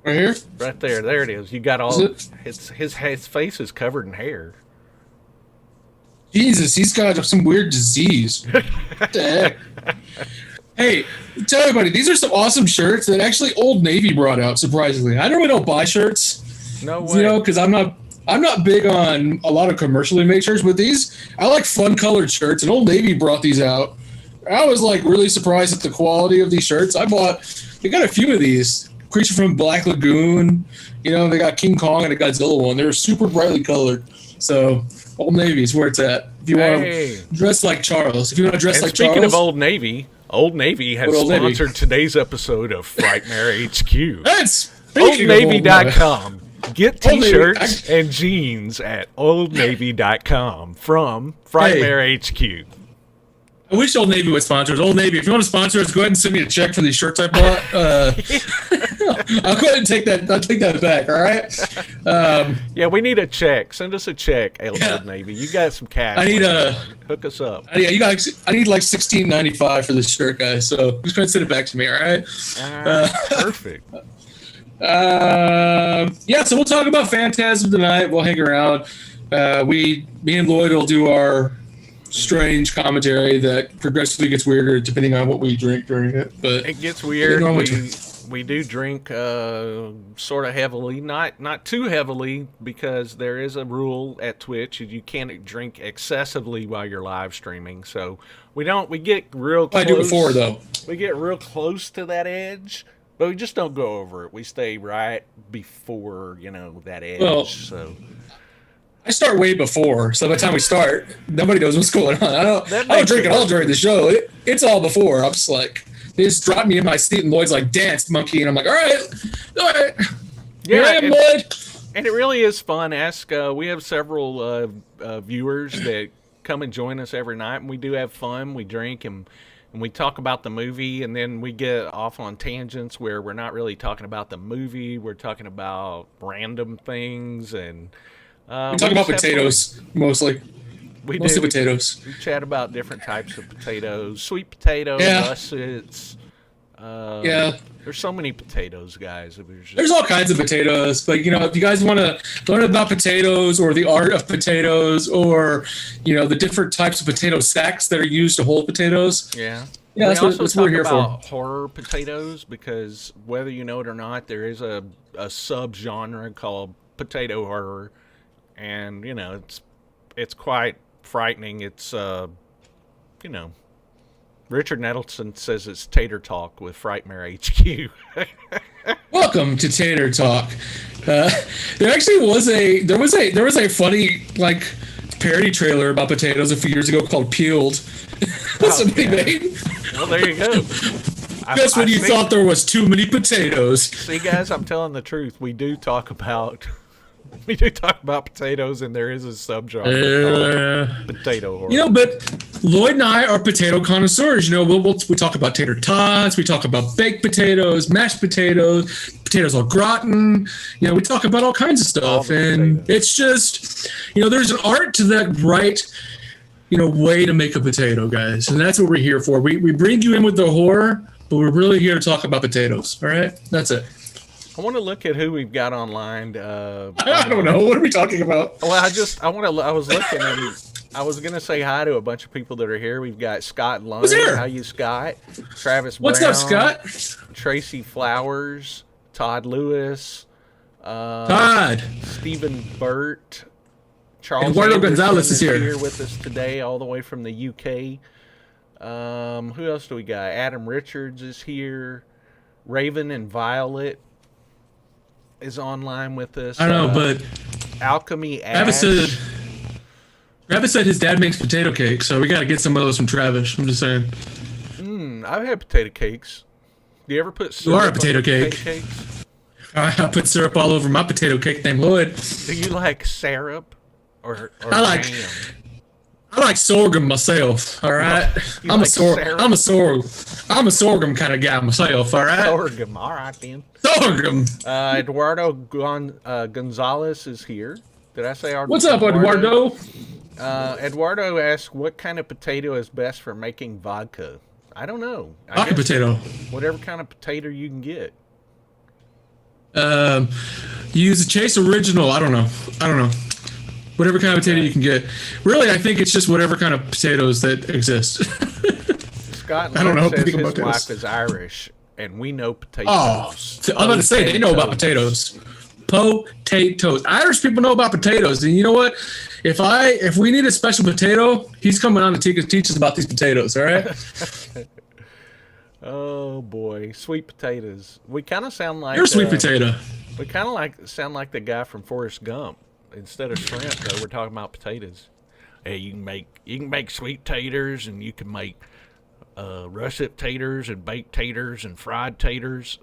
[SPEAKER 2] Right here?
[SPEAKER 1] Right there. There it is. You got all. His face is covered in hair.
[SPEAKER 2] Jesus, he's got some weird disease. What the heck? Hey, tell everybody, these are some awesome shirts that actually Old Navy brought out, surprisingly. I normally don't buy shirts.
[SPEAKER 1] No way.
[SPEAKER 2] Because I'm not big on a lot of commercially made shirts, but these, I like fun colored shirts, and Old Navy brought these out. I was like really surprised at the quality of these shirts. They got a few of these. Creature from Black Lagoon. You know, they got King Kong and a Godzilla one. They're super brightly colored. So Old Navy is where it's at. If you want to dress like Charles. If you want to dress like Charles.
[SPEAKER 1] Speaking of Old Navy has sponsored today's episode of Frightmare HQ.
[SPEAKER 2] That's
[SPEAKER 1] OldNavy.com. Get t-shirts and jeans at OldNavy.com from Frightmare HQ.
[SPEAKER 2] I wish Old Navy would sponsor us. Old Navy, if you want to sponsor us, go ahead and send me a check for these shirts I bought. I'll go ahead and take that. I'll take that back. All right.
[SPEAKER 1] Yeah, we need a check. Send us a check, Old Navy. You got some cash.
[SPEAKER 2] I need
[SPEAKER 1] hook us up.
[SPEAKER 2] I need like $16.95 for this shirt, guys. So just go ahead and send it back to me. All right.
[SPEAKER 1] Perfect.
[SPEAKER 2] Yeah. So we'll talk about Phantasm tonight. We'll hang around. Me and Lloyd will do our strange commentary that progressively gets weirder depending on what we drink during it. But
[SPEAKER 1] it gets weird. We do drink sort of heavily, not too heavily, because there is a rule at Twitch: you can't drink excessively while you're live streaming. So we get real close.
[SPEAKER 2] I do before though.
[SPEAKER 1] We get real close to that edge, but we just don't go over it. We stay right before that edge.
[SPEAKER 2] Well,
[SPEAKER 1] so.
[SPEAKER 2] I start way before, so by the time we start, nobody knows what's going on. I don't drink at all during the show. It's all before. I'm just like, they just drop me in my seat, and Lloyd's like, dance, monkey. And I'm like, all right. Here I am, Lloyd.
[SPEAKER 1] And it really is fun. We have several viewers that come and join us every night, and we do have fun. We drink and we talk about the movie, and then we get off on tangents where we're not really talking about the movie. We're talking about random things, and
[SPEAKER 2] we talk about potatoes mostly. Mostly potatoes.
[SPEAKER 1] We chat about different types of potatoes, sweet potatoes, russets. There's so many potatoes, guys.
[SPEAKER 2] There's all kinds of potatoes, but if you guys want to learn about potatoes or the art of potatoes, or the different types of potato sacks that are used to hold potatoes. That's what we're here for.
[SPEAKER 1] Horror potatoes, because whether you know it or not, there is a sub-genre called potato horror, and it's quite frightening. It's Richard Nettleson says it's Tater Talk with Frightmare HQ.
[SPEAKER 2] Welcome to Tater Talk. There actually was a funny parody trailer about potatoes a few years ago called Peeled. Somebody made.
[SPEAKER 1] Well, there you go.
[SPEAKER 2] Just when you thought there was too many potatoes.
[SPEAKER 1] See, guys, I'm telling the truth. We do talk about potatoes, and there is a subgenre called potato horror.
[SPEAKER 2] But Lloyd and I are potato connoisseurs. We talk about tater tots, we talk about baked potatoes, mashed potatoes, potatoes au gratin. We talk about all kinds of stuff, and it's just, there's an art to that right, way to make a potato, guys, and that's what we're here for. We bring you in with the horror, but we're really here to talk about potatoes. All right, that's it.
[SPEAKER 1] I want to look at who we've got online.
[SPEAKER 2] I don't know. What are we talking about?
[SPEAKER 1] Well, I was looking, and I was going to say hi to a bunch of people that are here. We've got Scott Lund.
[SPEAKER 2] Who's here?
[SPEAKER 1] How you, Scott? Travis Brown.
[SPEAKER 2] What's up, Scott?
[SPEAKER 1] Tracy Flowers. Todd Lewis.
[SPEAKER 2] Todd.
[SPEAKER 1] Stephen Burt. Charles
[SPEAKER 2] Eduardo Gonzalez is
[SPEAKER 1] here with us today, all the way from the UK. Who else do we got? Adam Richards is here. Raven and Violet is online with us.
[SPEAKER 2] I know, but
[SPEAKER 1] Alchemy Ash.
[SPEAKER 2] Travis said his dad makes potato cakes, so we got to get some of those from Travis. I'm just saying.
[SPEAKER 1] I've had potato cakes. Do you ever put syrup
[SPEAKER 2] on potato cake?
[SPEAKER 1] Cakes?
[SPEAKER 2] I put syrup all over my potato cake named Lloyd.
[SPEAKER 1] Do you like syrup or
[SPEAKER 2] I like
[SPEAKER 1] jam?
[SPEAKER 2] I like sorghum myself. All right, I'm a sorghum kind of guy myself. All right,
[SPEAKER 1] sorghum. All right then.
[SPEAKER 2] Sorghum.
[SPEAKER 1] Eduardo Gonzalez is here. Did I say our?
[SPEAKER 2] What's up, Eduardo?
[SPEAKER 1] Eduardo asked, "What kind of potato is best for making vodka?" I don't know.
[SPEAKER 2] Vodka potato.
[SPEAKER 1] Whatever kind of potato you can get.
[SPEAKER 2] Use a Chase Original. I don't know. Whatever kind of potato you can get. Really, I think it's just whatever kind of potatoes that exist.
[SPEAKER 1] Scott
[SPEAKER 2] I don't know.
[SPEAKER 1] Says his wife is Irish, and we know potatoes.
[SPEAKER 2] Oh, I'm about to say they know about potatoes. Potatoes. Irish people know about potatoes, and you know what? If we need a special potato, he's coming on to teach us about these potatoes. All right.
[SPEAKER 1] Oh boy, sweet potatoes. We kind of sound like
[SPEAKER 2] You're a sweet potato.
[SPEAKER 1] We kind of sound like the guy from Forrest Gump. Instead of shrimp, though, we're talking about potatoes. Hey, you can make sweet taters, and you can make russet taters and baked taters and fried taters,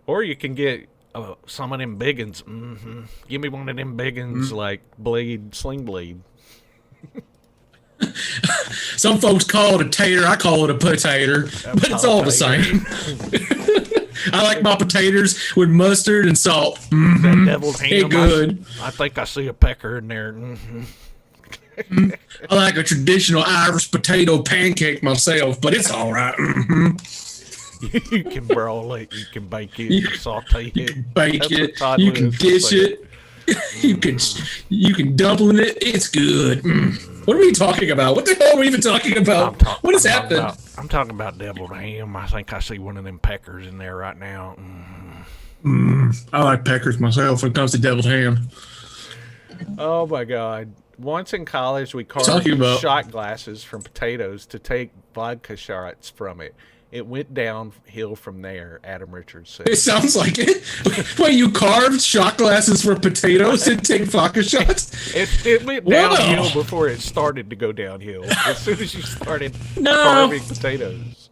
[SPEAKER 1] or you can get some of them biggins. Give me one of them biggins, like sling blade.
[SPEAKER 2] Some folks call it a tater. I call it a potato, but it's all the same. I like my potatoes with mustard and salt.
[SPEAKER 1] That devil's ham.
[SPEAKER 2] Hey, good.
[SPEAKER 1] I think I see a pecker in there.
[SPEAKER 2] I like a traditional Irish potato pancake myself, but it's all right.
[SPEAKER 1] You can broil it. You can bake it. You can saute it.
[SPEAKER 2] You can bake
[SPEAKER 1] That's
[SPEAKER 2] it.
[SPEAKER 1] what
[SPEAKER 2] You
[SPEAKER 1] Todd
[SPEAKER 2] can
[SPEAKER 1] Lewis
[SPEAKER 2] dish
[SPEAKER 1] was saying.
[SPEAKER 2] it. You can double in it. It's good. What are we talking about? What the hell are we even talking about? What has happened?
[SPEAKER 1] I'm talking about deviled ham. I think I see one of them peckers in there right now.
[SPEAKER 2] I like peckers myself when it comes to deviled ham.
[SPEAKER 1] Oh my God. Once in college, we carved shot glasses from potatoes to take vodka shots from it. It went downhill from there, Adam Richards said.
[SPEAKER 2] It sounds like it. Wait, you carved shot glasses for potatoes and take vodka shots?
[SPEAKER 1] It went downhill before it started to go downhill. As soon as you started carving potatoes.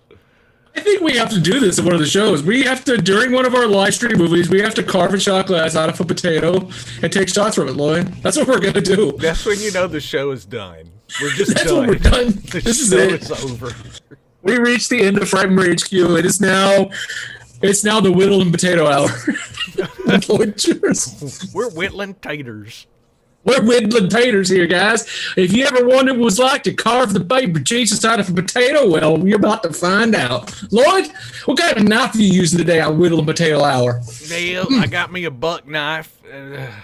[SPEAKER 2] I think we have to do this in one of the shows. We have to, during one of our live stream movies, we have to carve a shot glass out of a potato and take shots from it, Lloyd. That's what we're going to do.
[SPEAKER 1] That's when you know the show is done. We're just
[SPEAKER 2] That's
[SPEAKER 1] done.
[SPEAKER 2] when we're done.
[SPEAKER 1] This is it. It's over.
[SPEAKER 2] We reached the end of Frightmare HQ. It is now the whittle and potato hour.
[SPEAKER 1] We're whittling taters.
[SPEAKER 2] We're whittling taters here, guys. If you ever wondered what it was like to carve the baby Jesus out of a potato, well, you're about to find out. Lloyd, what kind of knife are you using today on Whittle and Potato Hour?
[SPEAKER 1] Dale, I got me a buck knife.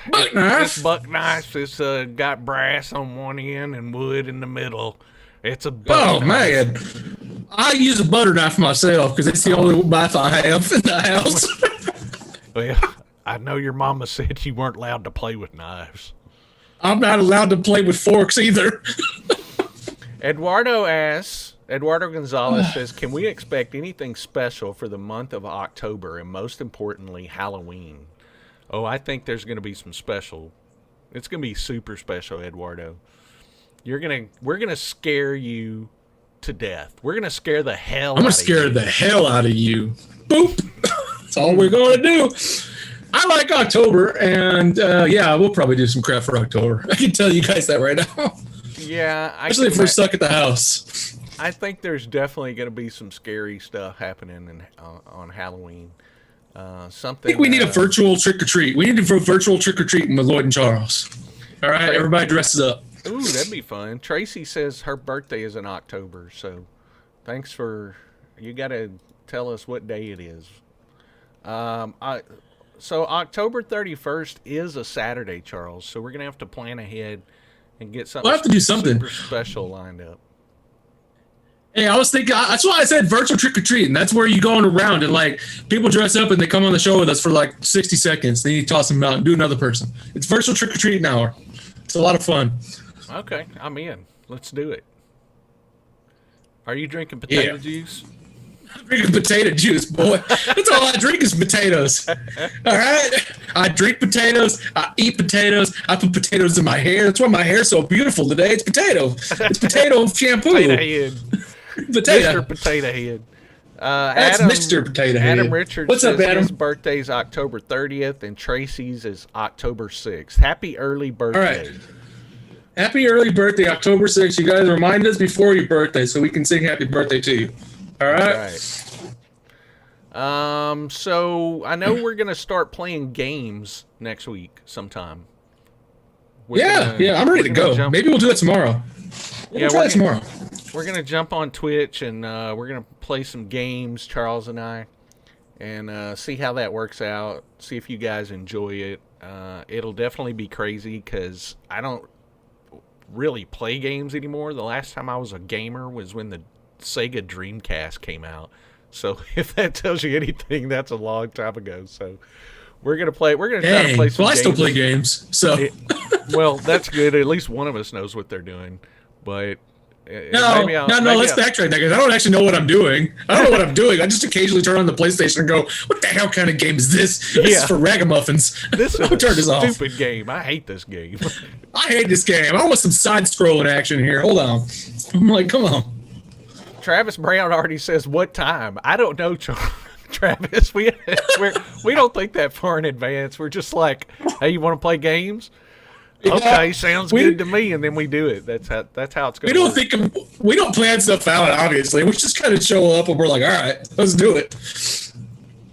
[SPEAKER 2] Buck knife?
[SPEAKER 1] This buck knife is got brass on one end and wood in the middle. It's a buck knife.
[SPEAKER 2] Man. I use a butter knife myself because it's the only knife I have in the house.
[SPEAKER 1] Well, I know your mama said you weren't allowed to play with knives.
[SPEAKER 2] I'm not allowed to play with forks either.
[SPEAKER 1] Eduardo Gonzalez says, can we expect anything special for the month of October and most importantly, Halloween? Oh, I think there's going to be some special. It's going to be super special, Eduardo. We're going to scare you to death. We're going to scare the hell out of you. I'm going to
[SPEAKER 2] scare the hell out of you. Boop. That's all we're going to do. I like October, and we'll probably do some crap for October. I can tell you guys that right now.
[SPEAKER 1] Yeah.
[SPEAKER 2] Especially if we're stuck at the house.
[SPEAKER 1] I think there's definitely going to be some scary stuff happening on Halloween. I think
[SPEAKER 2] we need a virtual trick-or-treat. We need to do virtual trick-or-treating with Lloyd and Charles. All right, everybody dresses up.
[SPEAKER 1] Ooh, that'd be fun. Tracy says her birthday is in October, so thanks for... You got to tell us what day it is. So October 31st is a Saturday, Charles. So we're going to have to plan ahead and get something,
[SPEAKER 2] we'll have to do something
[SPEAKER 1] super special lined up.
[SPEAKER 2] Hey, I was thinking, that's why I said virtual trick-or-treating. That's where you going around and, like, people dress up and they come on the show with us for, like, 60 seconds. Then you toss them out and do another person. It's virtual trick-or-treating hour. It's a lot of fun.
[SPEAKER 1] Okay, I'm in. Let's do it. Are you drinking potato juice?
[SPEAKER 2] I'm drinking potato juice, boy. That's all I drink is potatoes. All right? I drink potatoes. I eat potatoes. I put potatoes in my hair. That's why my hair's so beautiful today. It's potato. It's potato shampoo.
[SPEAKER 1] Potato head.
[SPEAKER 2] Potato.
[SPEAKER 1] Mr. Potato Head.
[SPEAKER 2] That's Mr. Potato Head.
[SPEAKER 1] Adam Richards
[SPEAKER 2] What's up, Adam?
[SPEAKER 1] His birthday's October 30th, and Tracy's is October 6th. Happy early birthday.
[SPEAKER 2] All right. Happy early birthday, October 6th. You guys remind us before your birthday so we can sing happy birthday to you. All right.
[SPEAKER 1] So I know we're gonna start playing games next week sometime. I'm ready to go.
[SPEAKER 2] Maybe we'll do it tomorrow. We'll try it tomorrow.
[SPEAKER 1] We're gonna jump on Twitch and we're gonna play some games, Charles and I, and see how that works out. See if you guys enjoy it. It'll definitely be crazy because I don't really play games anymore. The last time I was a gamer was when the Sega Dreamcast came out. So if that tells you anything, that's a long time ago. So We're gonna play. We're gonna try to play some
[SPEAKER 2] well, I
[SPEAKER 1] games.
[SPEAKER 2] still play games, so
[SPEAKER 1] Well, that's good. At least one of us knows what they're doing. But
[SPEAKER 2] no. Let's backtrack that because I don't actually know what I'm doing. I don't know what I'm doing. I just occasionally turn on the PlayStation and go, "What the hell kind of game is this? This is for ragamuffins."
[SPEAKER 1] This is
[SPEAKER 2] I'll turn this off.
[SPEAKER 1] Stupid game. I hate this game.
[SPEAKER 2] I hate this game. I want some side-scrolling action here. Hold on. I'm like, come on.
[SPEAKER 1] Travis Brown already says what time. I don't know, Travis. We don't think that far in advance. We're just like, hey, you want to play games?
[SPEAKER 2] Yeah,
[SPEAKER 1] okay, sounds good to me, and then we do it. That's how it's going.
[SPEAKER 2] We don't plan stuff out. Obviously, we just kind of show up and we're like, all right, let's do it.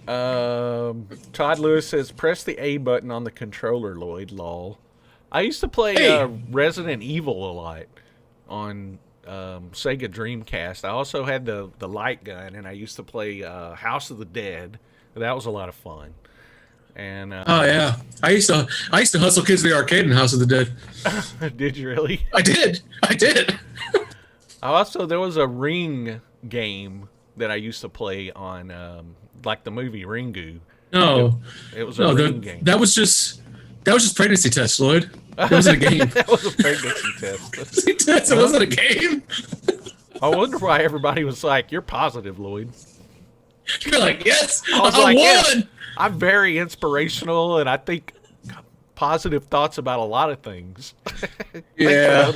[SPEAKER 1] Todd Lewis says, press the A button on the controller, Lloyd. Lol. I used to play Resident Evil a lot on Sega Dreamcast. I also had the light gun, and I used to play House of the Dead. That was a lot of fun. And
[SPEAKER 2] oh yeah, I used to hustle kids to the arcade in House of the Dead.
[SPEAKER 1] Did you really?
[SPEAKER 2] I did.
[SPEAKER 1] Also, there was a Ring game that I used to play on, like the movie Ringu.
[SPEAKER 2] No,
[SPEAKER 1] it was a Ring game.
[SPEAKER 2] That was just pregnancy test, Lloyd. It wasn't a game.
[SPEAKER 1] That was a pregnancy test.
[SPEAKER 2] It wasn't a game.
[SPEAKER 1] I wonder why everybody was like, "You're positive, Lloyd."
[SPEAKER 2] You're like, yes, I
[SPEAKER 1] won.
[SPEAKER 2] Yes.
[SPEAKER 1] I'm very inspirational, and I think positive thoughts about a lot of things.
[SPEAKER 2] Yeah.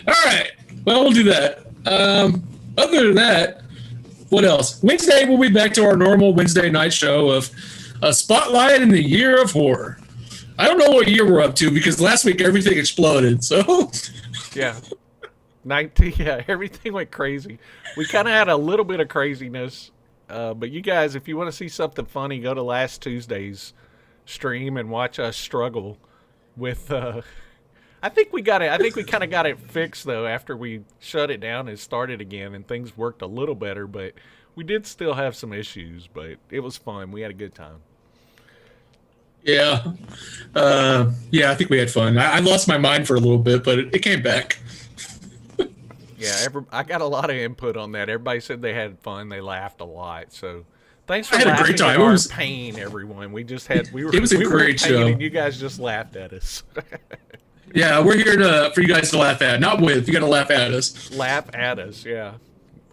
[SPEAKER 2] All right. Well, we'll do that. Other than that, what else? Wednesday, we'll be back to our normal Wednesday night show of a spotlight in the year of horror. I don't know what year we're up to because last week everything exploded. So,
[SPEAKER 1] yeah. 19. Yeah, everything went crazy. We kind of had a little bit of craziness. But you guys, if you want to see something funny, go to last Tuesday's stream and watch us struggle with. I think we got it. I think we kind of got it fixed though after we shut it down and started again, and things worked a little better. But we did still have some issues. But it was fun. We had a good time.
[SPEAKER 2] Yeah, I think we had fun. I lost my mind for a little bit, but it came back.
[SPEAKER 1] Yeah, I got a lot of input on that. Everybody said they had fun. They laughed a lot. So thanks for laughing at our pain, everyone. We was a great show, and you guys just laughed at us.
[SPEAKER 2] Yeah, we're here for you guys to laugh at, not with. You got to laugh at us.
[SPEAKER 1] Laugh at us, yeah.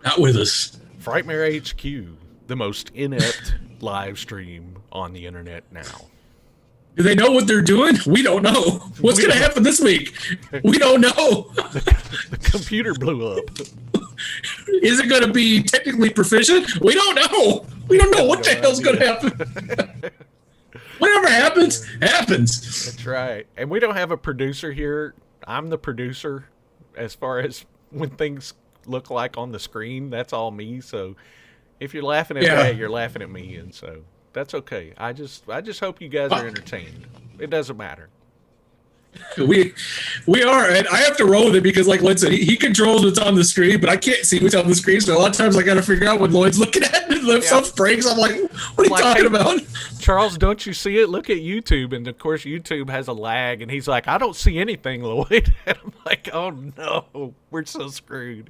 [SPEAKER 2] Not with us.
[SPEAKER 1] Frightmare HQ, the most inept live stream on the internet now.
[SPEAKER 2] Do they know what they're doing? We don't know. What's going to happen this week? We don't know.
[SPEAKER 1] The computer blew up.
[SPEAKER 2] Is it going to be technically proficient? We don't know. We don't know what the hell's going to happen. Whatever happens, happens.
[SPEAKER 1] That's right. And we don't have a producer here. I'm the producer as far as when things look like on the screen. That's all me. So if you're laughing at that, you're laughing at me. And so that's okay. I just hope you guys are entertained. It doesn't matter.
[SPEAKER 2] We are, and I have to roll with it because, like Lloyd said, he controls what's on the screen, but I can't see what's on the screen. So a lot of times I got to figure out what Lloyd's looking at. And if something breaks, I'm like, "What are you talking about?"
[SPEAKER 1] Charles, don't you see it? Look at YouTube, and of course YouTube has a lag. And he's like, "I don't see anything, Lloyd." And I'm like, "Oh no, we're so screwed."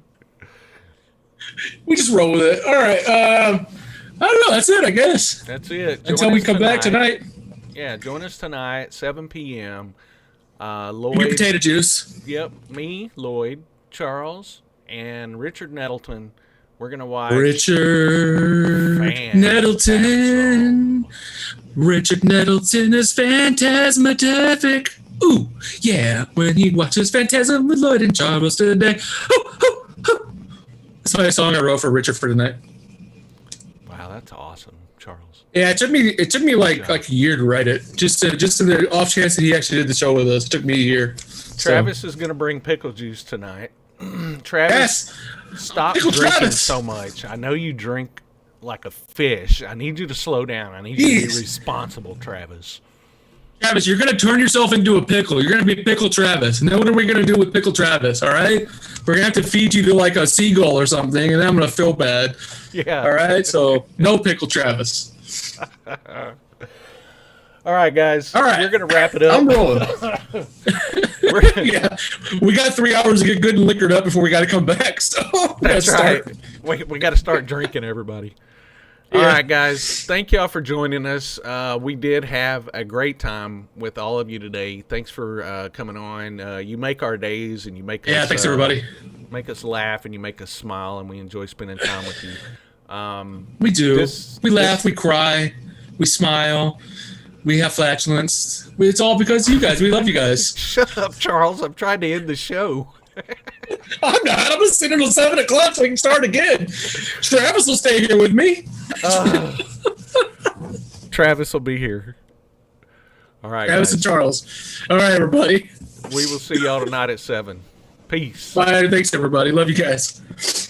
[SPEAKER 2] We just roll with it. All right. I don't know. That's it, I guess.
[SPEAKER 1] That's it.
[SPEAKER 2] Until we come back tonight.
[SPEAKER 1] Yeah, join us tonight, 7 p.m. Lloyd.
[SPEAKER 2] Your potato juice.
[SPEAKER 1] Yep, me, Lloyd, Charles, and Richard Nettleton. We're going to watch
[SPEAKER 2] Richard Nettleton. Richard Nettleton is phantasmatific. Ooh, yeah, when he watches Phantasm with Lloyd and Charles today. Ooh, ooh, ooh. That's my song I wrote for Richard for tonight.
[SPEAKER 1] Wow, that's awesome, Charles.
[SPEAKER 2] Yeah, it took me like a year to write it. Just in the off chance that he actually did the show with us. It took me a year.
[SPEAKER 1] Travis is going to bring pickle juice tonight. Travis, stop drinking so much. I know you drink like a fish. I need you to slow down. I need you to be responsible, Travis.
[SPEAKER 2] Travis, you're going to turn yourself into a pickle. You're going to be Pickle Travis. And then what are we going to do with Pickle Travis, all right? We're going to have to feed you to like a seagull or something, and then I'm going to feel bad.
[SPEAKER 1] Yeah.
[SPEAKER 2] All right? So no Pickle Travis.
[SPEAKER 1] All right, guys.
[SPEAKER 2] All right.
[SPEAKER 1] We're going to wrap it up.
[SPEAKER 2] I'm rolling. Yeah. We got 3 hours to get good and liquored up before we got to come back. So
[SPEAKER 1] that's right. We got to start drinking, everybody. All right, guys. Thank y'all for joining us. We did have a great time with all of you today. Thanks for coming on. You make our days, and you make us,
[SPEAKER 2] thanks everybody.
[SPEAKER 1] Make us laugh, and you make us smile, and we enjoy spending time with you.
[SPEAKER 2] We do. We laugh, we cry, we smile, we have flatulence. It's all because of you guys. We love you guys.
[SPEAKER 1] Shut up, Charles. I'm trying to end the show.
[SPEAKER 2] I'm not. I'm just sitting until 7 o'clock so we can start again. Travis will stay here with me.
[SPEAKER 1] Travis will be here. All right,
[SPEAKER 2] Travis
[SPEAKER 1] guys.
[SPEAKER 2] and Charles. All right, everybody.
[SPEAKER 1] We will see y'all tonight at 7. Peace.
[SPEAKER 2] Bye. Thanks, everybody. Love you guys.